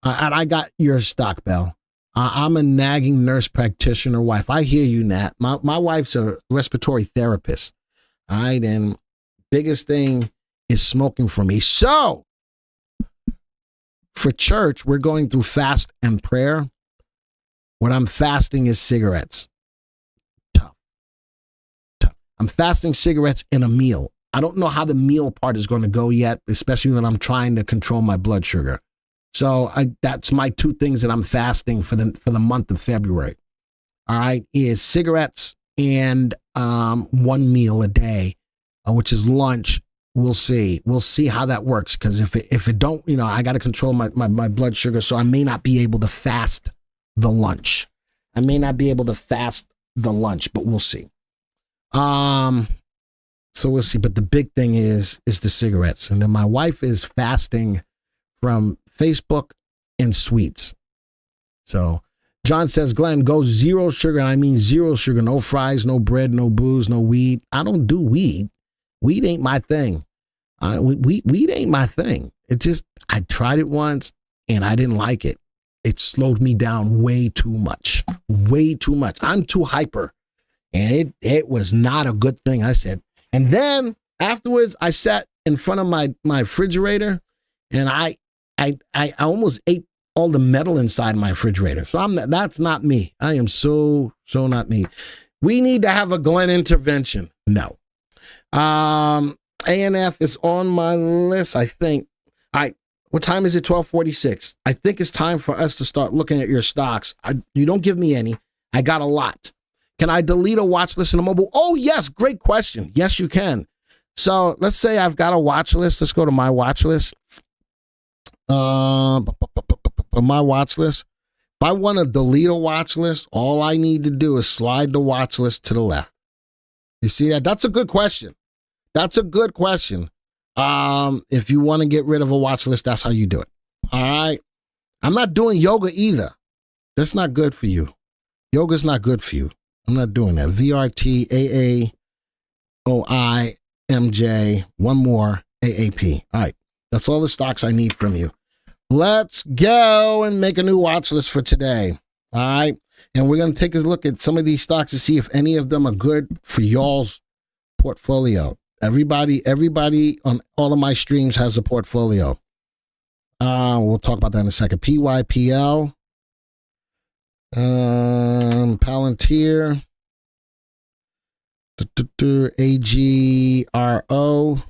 And I got your stock, Bell. I'm a nagging nurse practitioner wife. I hear you, Nat. My wife's a respiratory therapist. All right. And biggest thing is smoking for me. So for church, we're going through fast and prayer. What I'm fasting is cigarettes. Tough. I'm fasting cigarettes and a meal. I don't know how the meal part is going to go yet, especially when I'm trying to control my blood sugar. So that's my two things that I'm fasting for the month of February. All right, is cigarettes and one meal a day, which is lunch. We'll see. We'll see how that works, because if it don't, I got to control my blood sugar, so I may not be able to fast the lunch. I may not be able to fast the lunch, but we'll see. So we'll see. But the big thing is the cigarettes, and then my wife is fasting from Facebook and sweets. So John says, Glenn, go zero sugar. And I mean zero sugar, no fries, no bread, no booze, no weed. I don't do weed. Weed ain't my thing. Weed ain't my thing. I tried it once and I didn't like it. It slowed me down way too much. Way too much. I'm too hyper. And it was not a good thing, I said. And then afterwards, I sat in front of my refrigerator and I almost ate all the metal inside my refrigerator. So that's not me. I am so not me. We need to have a Glenn intervention. No. ANF is on my list, I think. All right. What time is it? 12:46. I think it's time for us to start looking at your stocks. You don't give me any. I got a lot. Can I delete a watch list in a mobile? Oh, yes. Great question. Yes, you can. So let's say I've got a watch list. Let's go to my watch list. My watch list. If I want to delete a watch list, all I need to do is slide the watch list to the left. You see that? That's a good question. That's a good question. If you want to get rid of a watch list, that's how you do it. All right. I'm not doing yoga either. That's not good for you. Yoga's not good for you. I'm not doing that. VRT, AAOI, MJ, one more, AAP. All right. That's all the stocks I need from you. Let's go and make a new watch list for today. All right. And we're going to take a look at some of these stocks to see if any of them are good for y'all's portfolio. Everybody on all of my streams has a portfolio. We'll talk about that in a second. PYPL, Palantir, AGRO,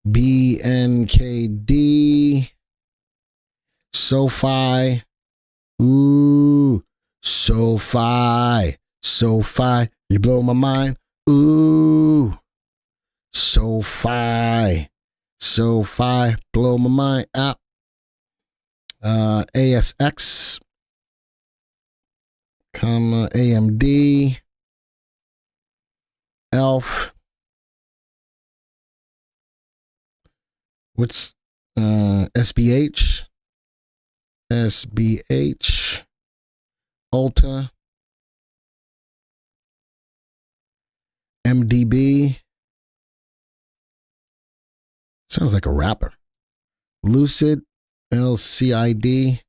BNKD, SoFi. Ooh, SoFi. You blow my mind. Ooh, SoFi, blow my mind out. ASX, AMD, ELF. What's SBH, Ulta, MDB. Sounds like a rapper. Lucid, LCID.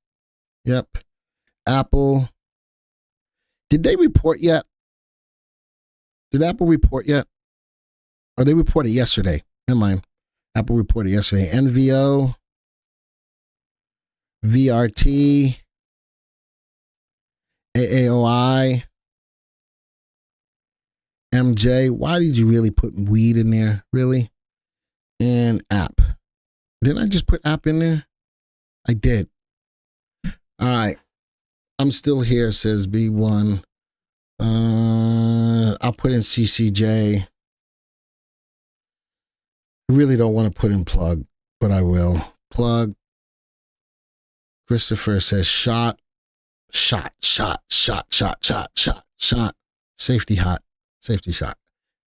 Yep. Apple. Did they report yet? Did Apple report yet? Oh, they reported yesterday. Never mind. Apple reported yesterday. NVO. VRT. AAOI. MJ, why did you really put weed in there? Really? And app. Didn't I just put app in there? I did. All right. I'm still here, says B1. I'll put in CCJ. I really don't want to put in plug, but I will. Plug. Christopher says shot. Shot. Safety hot. Safety shot.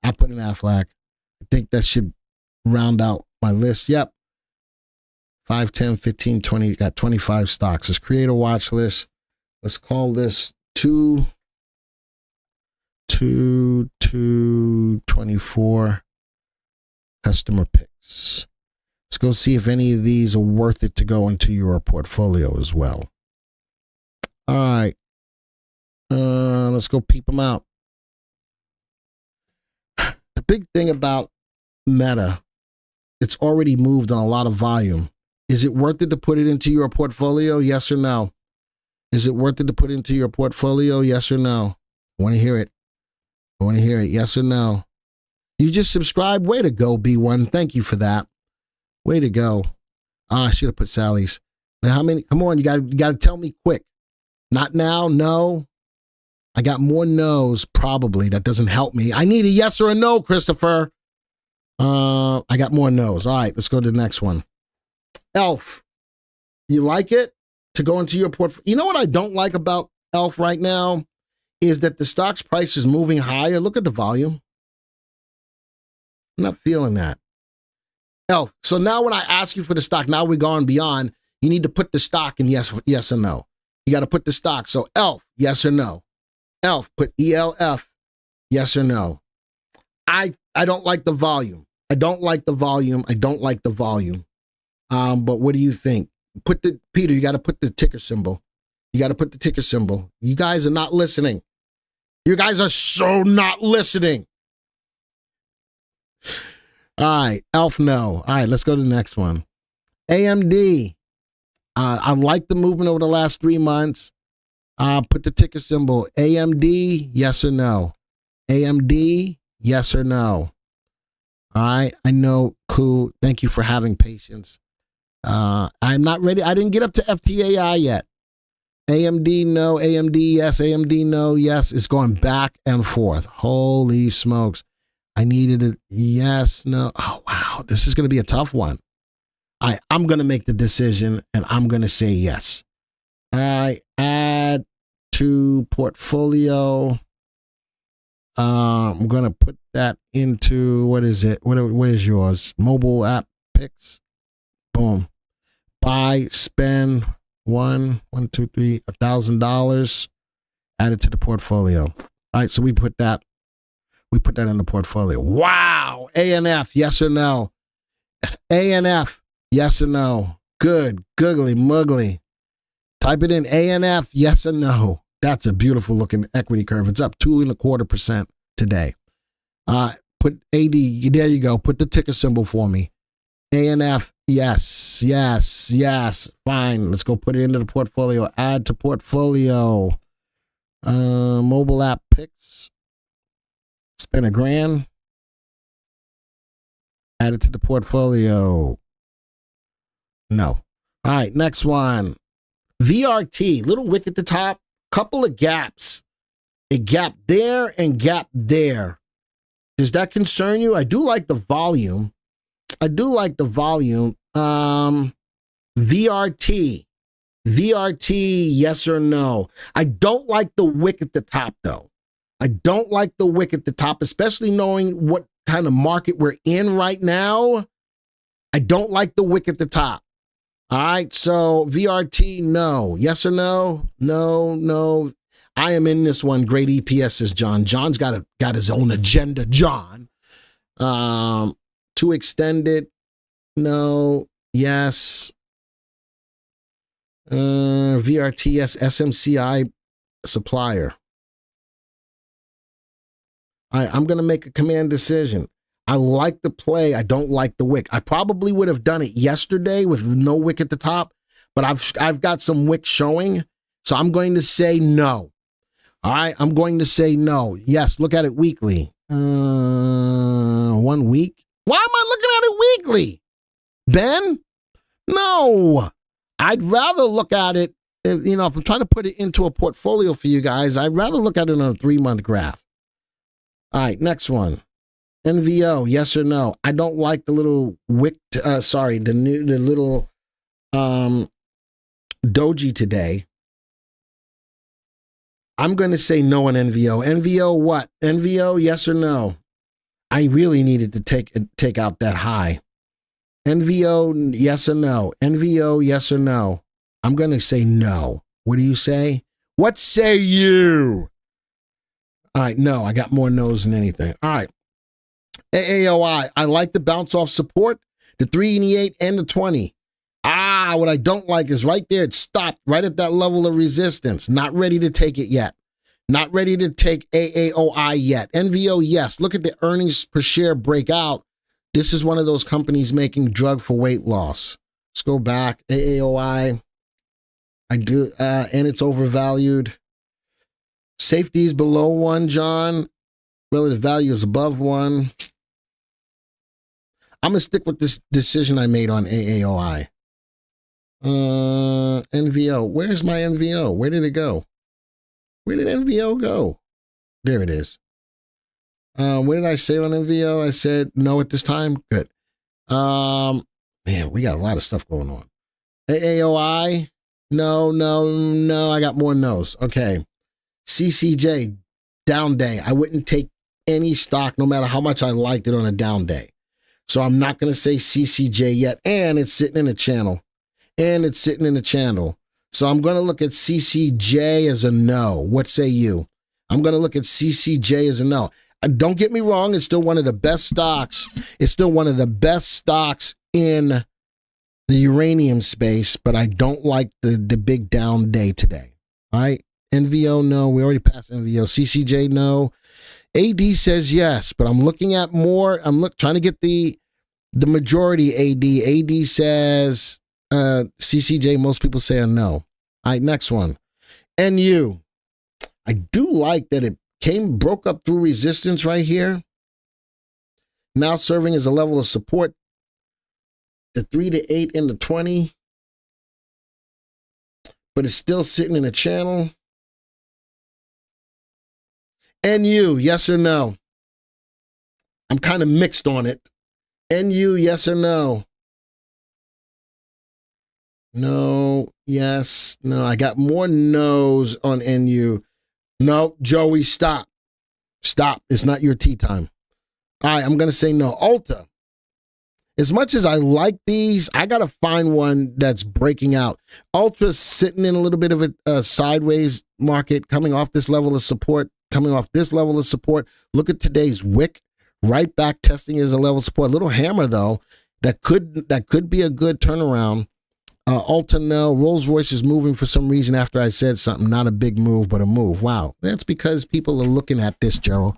I put in Aflac. I think that should round out my list. Yep. 5, 10, 15, 20. Got 25 stocks. Let's create a watch list. Let's call this 2 to 20. 24 customer picks. Let's go see if any of these are worth it to go into your portfolio as well. All right. Let's go peep them out. The big thing about Meta, it's already moved on a lot of volume. Is it worth it to put it into your portfolio? Yes or no? Is it worth it to put into your portfolio? Yes or no? I want to hear it. I want to hear it. Yes or no? You just subscribed? Way to go, B1. Thank you for that. Way to go. I should have put Sally's. Now, how many? Come on, you got to tell me quick. Not now? No. I got more no's, probably. That doesn't help me. I need a yes or a no, Christopher. I got more no's. All right, let's go to the next one. Elf. You like it to go into your portfolio? You know what I don't like about Elf right now is that the stock's price is moving higher. Look at the volume. I'm not feeling that. Elf. So now when I ask you for the stock, now we're going beyond. You need to put the stock in yes or no. You got to put the stock. So Elf, yes or no. Elf, put ELF, yes or no. I don't like the volume. I don't like the volume. But what do you think? Peter, you got to put the ticker symbol. You got to put the ticker symbol. You guys are not listening. You guys are so not listening. All right, Elf, no. All right, let's go to the next one. AMD. I like the movement over the last 3 months. Put the ticker symbol. AMD, yes or no? AMD, yes or no? All right, I know, cool. Thank you for having patience. I'm not ready. I didn't get up to FTAI yet. AMD, no. AMD, yes. AMD, no. Yes. It's going back and forth. Holy smokes. I needed it. Yes, no. Oh, wow. This is going to be a tough one. All right, I'm going to make the decision, and I'm going to say yes. All right, add to portfolio. I'm going to put that into, what is it? What is yours? Mobile app picks. Boom. Buy, spend $1,000. Add it to the portfolio. All right, so we put that in the portfolio. Wow. ANF, yes or no? ANF, yes or no? Good. Googly muggly. Type it in. ANF, yes or no? That's a beautiful looking equity curve. It's up 2.25% today. Put AD, there you go. Put the ticker symbol for me. ANF, yes, yes, yes. Fine. Let's go put it into the portfolio. Add to portfolio. Mobile app picks. Spend $1,000. Add it to the portfolio. No. All right, next one. VRT, little wick at the top, couple of gaps. A gap there and gap there. Does that concern you? I do like the volume. VRT. VRT, yes or no? I don't like the wick at the top, though. I don't like the wick at the top, especially knowing what kind of market we're in right now. I don't like the wick at the top. All right, so VRT, no. Yes or no? No, no. I am in this one. Great EPS, says John. John's got his own agenda, John. To extend it, no. Yes. VRTS SMCI supplier. I'm going to make a command decision. I like the play. I don't like the wick. I probably would have done it yesterday with no wick at the top, but I've got some wick showing, so I'm going to say no. All right, I'm going to say no. Yes, look at it weekly. 1 week. Why am I looking at it weekly? Ben? No. I'd rather look at it, if I'm trying to put it into a portfolio for you guys, I'd rather look at it on a 3-month graph. All right, next one. NVO, yes or no? I don't like the little wick, the little doji today. I'm going to say no on NVO. NVO what? NVO, yes or no? I really needed to take out that high. NVO, yes or no? NVO, yes or no? I'm going to say no. What do you say? What say you? All right, no, I got more no's than anything. All right. AAOI, I like the bounce off support, the 3 and the 8 and the 20. What I don't like is right there. It stopped right at that level of resistance. Not ready to take it yet. Not ready to take AAOI yet. NVO, yes. Look at the earnings per share breakout. This is one of those companies making drug for weight loss. Let's go back. AAOI. I do, and it's overvalued. Safety is below 1, John. Relative value is above 1. I'm going to stick with this decision I made on AAOI. NVO. Where's my NVO? Where did it go? Where did NVO go? There it is. What did I say on NVO? I said no at this time. Good. Man, we got a lot of stuff going on. AAOI. No. I got more no's. Okay. CCJ. Down day. I wouldn't take any stock no matter how much I liked it on a down day. So I'm not going to say CCJ yet. And it's sitting in a channel. So I'm going to look at CCJ as a no. What say you? I'm going to look at CCJ as a no. Don't get me wrong. It's still one of the best stocks. It's still one of the best stocks in the uranium space, but I don't like the big down day today. All right. NVO, no. We already passed NVO. CCJ, no. AD says yes, but I'm looking at more. Trying to get the majority AD. AD says CCJ, most people say a no. All right, next one. NU. I do like that it broke up through resistance right here. Now serving as a level of support. The 3 to 8 and the 20. But it's still sitting in a channel. NU, yes or no? I'm kind of mixed on it. NU, yes or no? No, yes, no. I got more no's on NU. No, Joey, stop. Stop. It's not your tea time. All right, I'm going to say no. Ulta. As much as I like these, I got to find one that's breaking out. Ultra's sitting in a little bit of a sideways market, coming off this level of support. Look at today's wick. Right back testing as a level of support. A little hammer, though, that could be a good turnaround. Ulta, no. Rolls-Royce is moving for some reason after I said something. Not a big move, but a move. Wow. That's because people are looking at this, Gerald.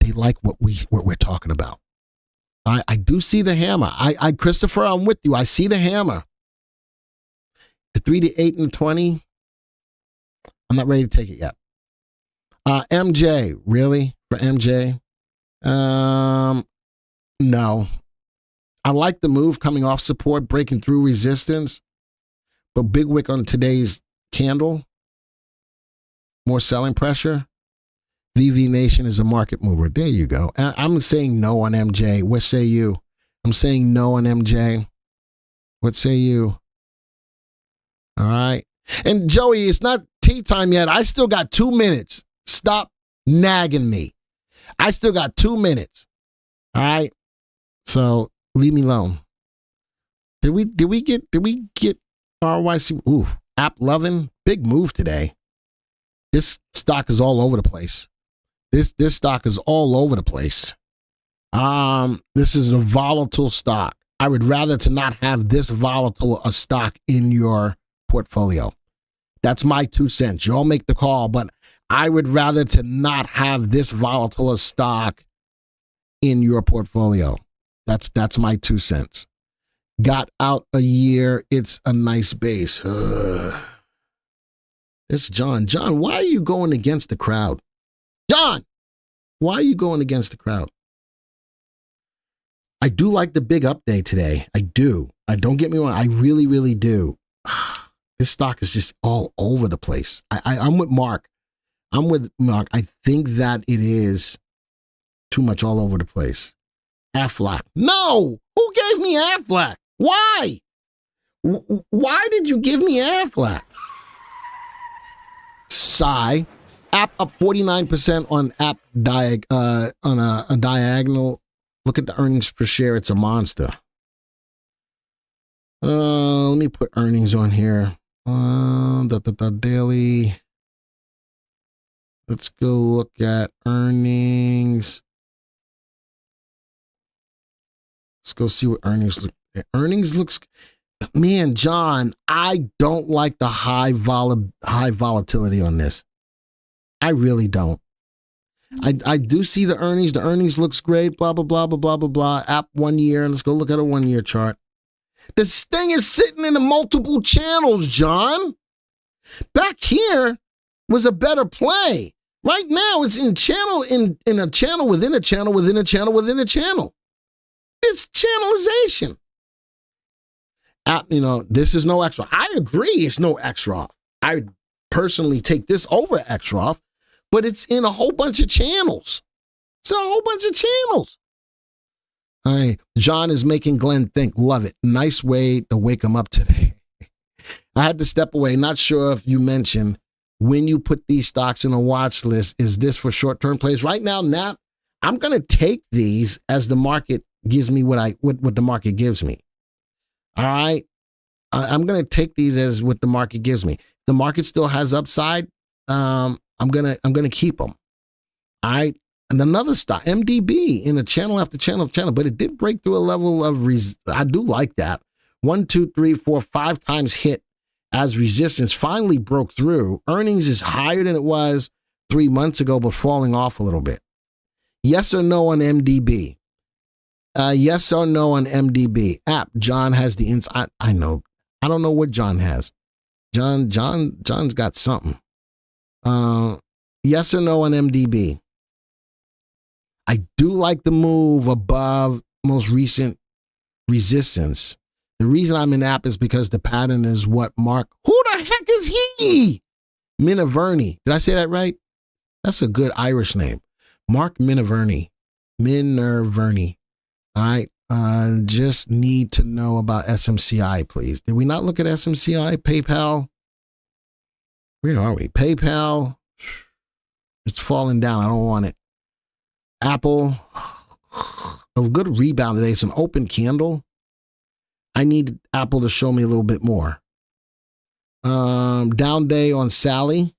They like what we're talking about. I do see the hammer. Christopher, I'm with you. I see the hammer. The 3 to 8 and 20. I'm not ready to take it yet. MJ, really? For MJ? No. I like the move coming off support, breaking through resistance. But big wick on today's candle. More selling pressure. VV Nation is a market mover. There you go. I'm saying no on MJ. What say you? I'm saying no on MJ. What say you? All right. And Joey, it's not tea time yet. I still got 2 minutes. Stop nagging me. I still got 2 minutes. All right. So leave me alone. Did we get RYC? Ooh, App Lovin', big move today. This stock is all over the place. This stock is all over the place. This is a volatile stock. I would rather to not have this volatile a stock in your portfolio. That's my 2 cents. You all make the call, but I would rather to not have this volatile a stock in your portfolio. That's my 2 cents. Got out a year. It's a nice base. It's John. John, why are you going against the crowd? John, why are you going against the crowd? I do like the big update today. I do. Don't get me wrong. I really, really do. This stock is just all over the place. I'm with Mark. I think that it is too much all over the place. Aflac. No! Who gave me Aflac? Why? Why did you give me Aflac? Sigh. App up 49% on app on a diagonal. Look at the earnings per share. It's a monster. Let me put earnings on here. Daily. Let's go look at earnings. Let's go see what earnings look. Earnings looks, man, John, I don't like the high volatility on this. I really don't. I do see the earnings. The earnings looks great, blah, blah, blah, blah, blah, blah, blah. App 1 year. Let's go look at a 1 year chart. This thing is sitting in the multiple channels, John. Back here was a better play. Right now, it's in channel, in a channel within a channel within a channel within a channel. It's channelization. This is no extra. I agree it's no extra off. I personally take this over extra off, but it's in a whole bunch of channels. It's a whole bunch of channels. All right. John is making Glenn think. Love it. Nice way to wake him up today. I had to step away. Not sure if you mentioned when you put these stocks in a watch list, is this for short-term plays? Right now, I'm going to take these as the market gives me what the market gives me. All right. I'm going to take these as what the market gives me. The market still has upside. I'm going to keep them. All right. And another stock, MDB, in a channel after channel after channel, but it did break through a level of, I do like that. 1, 2, 3, 4, 5 times hit as resistance, finally broke through. Earnings is higher than it was 3 months ago, but falling off a little bit. Yes or no on MDB? Yes or no on MDB? App, John has the insight. I know. I don't know what John has. John's got something. Yes or no on MDB? I do like the move above most recent resistance. The reason I'm in app is because the pattern is what Mark. Who the heck is he? Minervini. Did I say that right? That's a good Irish name. Mark Minervini. Minervini. All right. Just need to know about SMCI, please. Did we not look at SMCI? PayPal. Where are we? PayPal. It's falling down. I don't want it. Apple. A good rebound today. It's an open candle. I need Apple to show me a little bit more. Down day on Sally.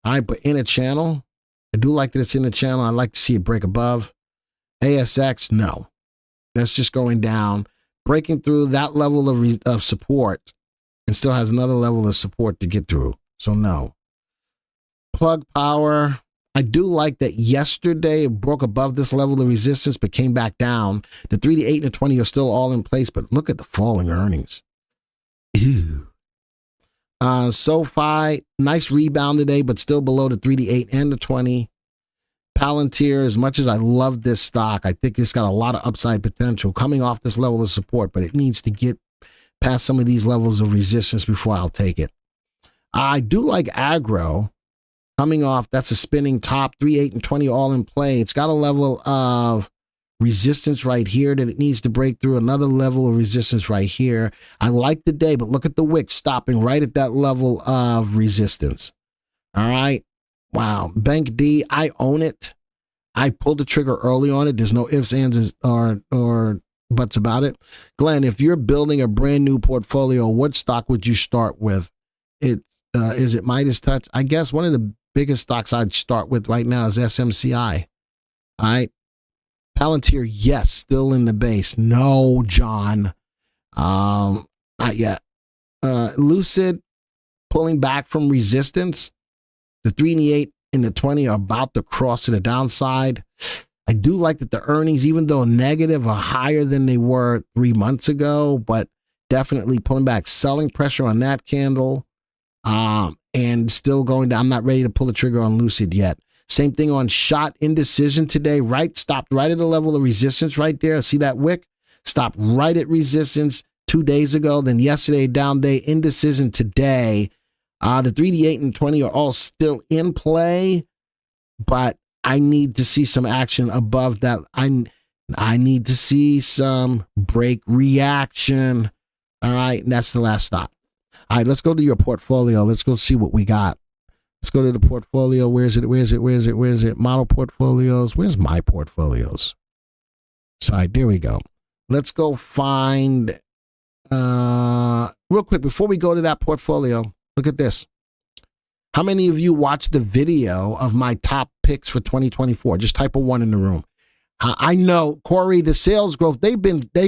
All right, but in a channel. I do like that it's in a channel. I like to see it break above. ASX, no. That's just going down. Breaking through that level of support and still has another level of support to get through. So no. Plug Power. I do like that yesterday it broke above this level of resistance but came back down. The 3, the 8, and the 20 are still all in place, but look at the falling earnings. Ew. SoFi, nice rebound today, but still below the 3, the 8, and the 20. Palantir, as much as I love this stock, I think it's got a lot of upside potential coming off this level of support, but it needs to get past some of these levels of resistance before I'll take it. I do like Agro. Coming off, that's a spinning top, 3, 8, and 20 all in play. It's got a level of resistance right here that it needs to break through. Another level of resistance right here. I like the day, but look at the wick stopping right at that level of resistance. All right. Wow. Bank D, I own it. I pulled the trigger early on it. There's no ifs, ands, or buts about it. Glenn, if you're building a brand new portfolio, what stock would you start with? Is it Midas Touch? I guess one of the biggest stocks I'd start with right now is SMCI. All right. Palantir, yes, still in the base. No, John. Not yet. Lucid, pulling back from resistance. The 3 and the 8 and the 20 are about to cross to the downside. I do like that the earnings, even though negative, are higher than they were 3 months ago, but definitely pulling back. Selling pressure on that candle. And still going down. I'm not ready to pull the trigger on Lucid yet. Same thing on Shot. Indecision today, right? Stopped right at the level of resistance right there. See that wick? Stopped right at resistance 2 days ago. Then yesterday, down day. Indecision today. The 3, the 8, and 20 are all still in play, but I need to see some action above that. I need to see some break reaction. All right, and that's the last stop. All right, let's go to your portfolio. Let's go see what we got. Let's go to the portfolio. Where is it? Model portfolios. Where's my portfolios? Side. There we go. Let's go find, real quick, before we go to that portfolio, look at this. How many of you watched the video of my top picks for 2024? Just type a 1 in the room. I know, Corey, the sales growth, they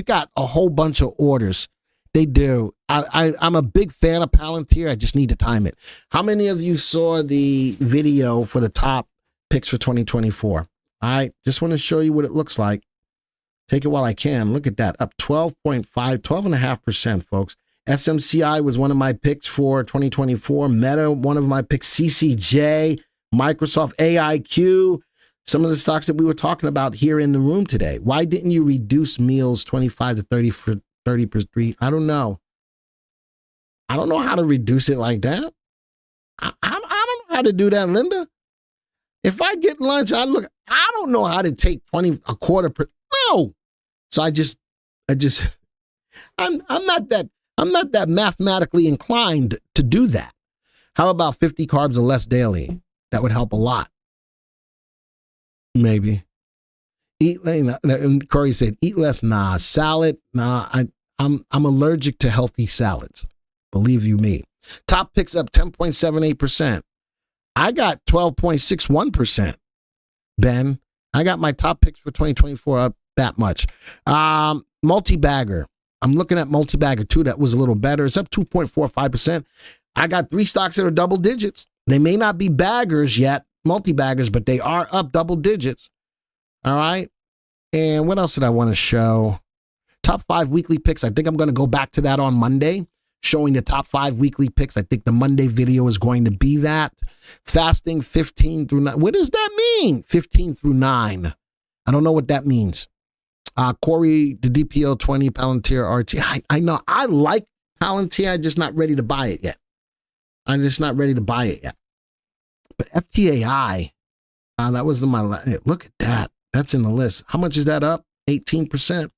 got a whole bunch of orders. They do. I'm a big fan of Palantir. I just need to time it. How many of you saw the video for the top picks for 2024? I just want to show you what it looks like. Take it while I can. Look at that. Up 12.5, 12.5%, folks. SMCI was one of my picks for 2024. Meta, one of my picks. CCJ, Microsoft, AIQ. Some of the stocks that we were talking about here in the room today. Why didn't you reduce meals 25 to 30 for 30%? I don't know. I don't know how to reduce it like that. I don't know how to do that, Linda. If I get lunch, I don't know how to take a quarter per. No. So I'm not that mathematically inclined to do that. How about 50 carbs or less daily? That would help a lot. Maybe. And Corey said, eat less. Nah. Salad. Nah. I'm allergic to healthy salads. Believe you me. Top picks up 10.78%. I got 12.61%. Ben, I got my top picks for 2024 up that much. Multi-bagger. I'm looking at multi-bagger too. That was a little better. It's up 2.45%. I got 3 stocks that are double digits. They may not be baggers yet, multi-baggers, but they are up double digits. All right. And what else did I want to show? Top 5 weekly picks. I think I'm going to go back to that on Monday, showing the top 5 weekly picks. I think the Monday video is going to be that. Fasting 15 through 9. What does that mean? 15 through 9. I don't know what that means. Corey, the DPO 20, Palantir, RT. I know. I like Palantir. I'm just not ready to buy it yet. But FTAI, that was my look at that. That's in the list. How much is that up? 18%.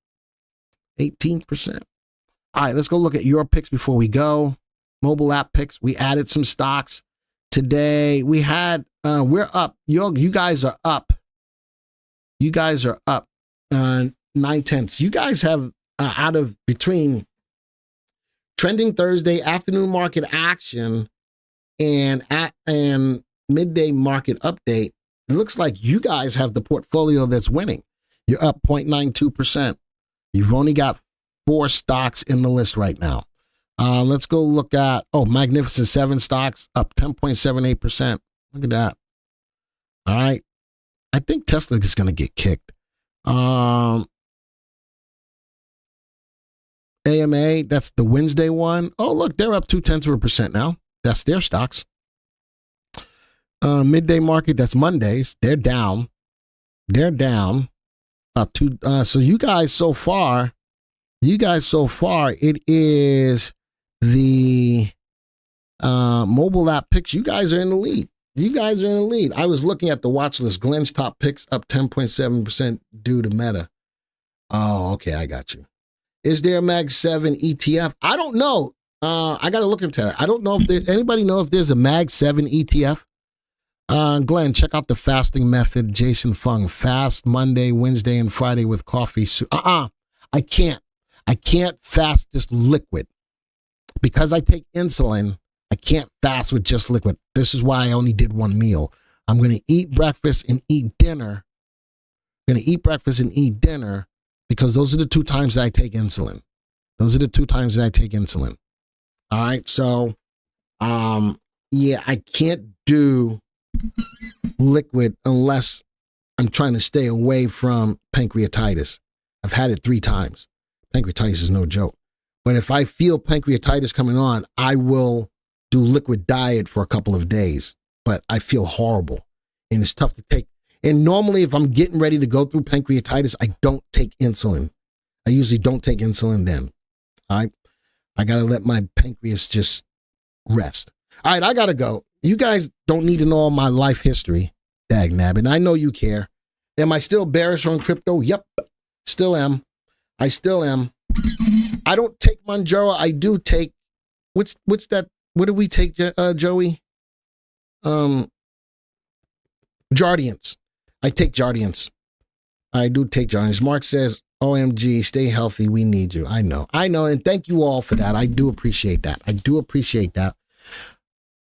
18%. All right, let's go look at your picks before we go. Mobile app picks. We added some stocks today. We had, we're up. You guys are up. You guys are up 9/10. You guys have out of between trending Thursday, afternoon market action, and midday market update. It looks like you guys have the portfolio that's winning. You're up 0.92%. You've only got 4 stocks in the list right now. Let's go look at, Magnificent 7 stocks up 10.78%. Look at that. All right. I think Tesla is going to get kicked. AMA, that's the Wednesday one. Oh, look, they're up 0.2% now. That's their stocks. Midday market, that's Mondays. They're down. So you guys so far, it is the mobile app picks. You guys are in the lead. I was looking at the watch list. Glenn's top picks up 10.7% due to Meta. Oh, okay, I got you. Is there a Mag 7 ETF? I don't know. I got to look into that. I don't know if anybody know if there's a Mag 7 ETF. Glenn, check out the fasting method. Jason Fung, fast Monday, Wednesday, and Friday with coffee. I can't fast just liquid. Because I take insulin, I can't fast with just liquid. This is why I only did 1 meal. I'm going to eat breakfast and eat dinner. Because those are the 2 times that I take insulin. All right. So, I can't do liquid unless I'm trying to stay away from pancreatitis. I've had it 3 times. Pancreatitis is no joke. But if I feel pancreatitis coming on, I will do liquid diet for a couple of days. But I feel horrible. And it's tough to take. And normally if I'm getting ready to go through pancreatitis, I don't take insulin. I usually don't take insulin then. All right. I got to let my pancreas just rest. All right. I got to go. You guys don't need to know all my life history. Dag nabbit. I know you care. Am I still bearish on crypto? Yep. Still am. I still am. I don't take Manjaro. I do take, what's that? What do we take, Joey? Jardiance. I take Jardiance. I do take Jardiance. Mark says, OMG, stay healthy. We need you. I know. And thank you all for that. I do appreciate that.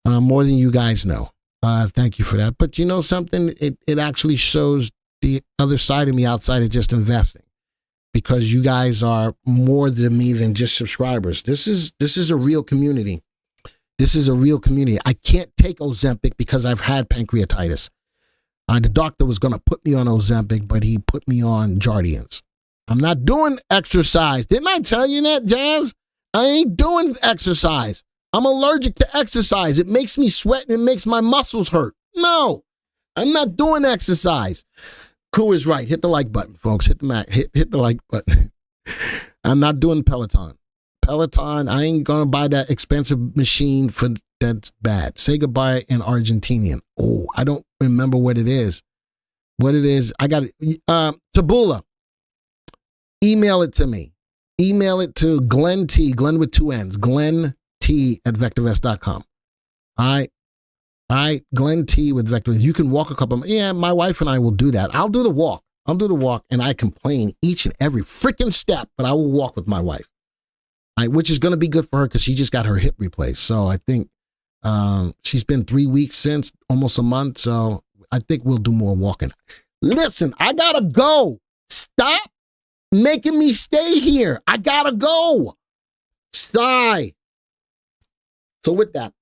More than you guys know. Thank you for that. But you know something? It actually shows the other side of me outside of just investing, because you guys are more than me than just subscribers. This is a real community. This is a real community. I can't take Ozempic because I've had pancreatitis. The doctor was going to put me on Ozempic, but he put me on Jardiance. I'm not doing exercise. Didn't I tell you that, Jazz? I ain't doing exercise. I'm allergic to exercise. It makes me sweat and it makes my muscles hurt. No, I'm not doing exercise. Koo is right. Hit the like button, folks. Hit the like button. I'm not doing Peloton. I ain't going to buy that expensive machine that's bad. Say goodbye in Argentinian. Oh, I don't remember what it is. I got it. Taboola. Email it to me. Email it to Glenn T, Glenn with 2 N's, Glenn T at VectorVest.com. All right, Glenn T with VectorVest. You can walk a couple. Yeah, my wife and I will do that. I'll do the walk, and I complain each and every freaking step, but I will walk with my wife. Which is going to be good for her because she just got her hip replaced. So I think she's been 3 weeks since, almost a month. So I think we'll do more walking. Listen, I got to go. Stop making me stay here. I got to go. Sigh. So with that,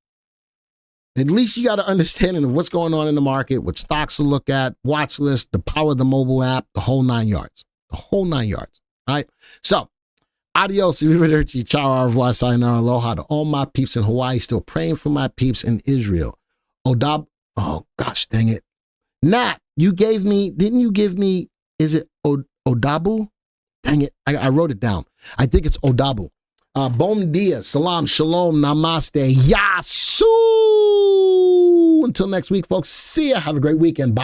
at least you got an understanding of what's going on in the market, what stocks to look at, watch list, the power of the mobile app, the whole 9 yards. The whole 9 yards. All right. So, adios, arrivederci, ciao, au revoir, sayonara, aloha to all my peeps in Hawaii. Still praying for my peeps in Israel. Oh gosh, dang it. Nat, didn't you give me, is it Odabu? Dang it, I wrote it down. I think it's Odabu. Bom dia, salam, shalom, namaste, yasu. Until next week, folks, see ya. Have a great weekend. Bye.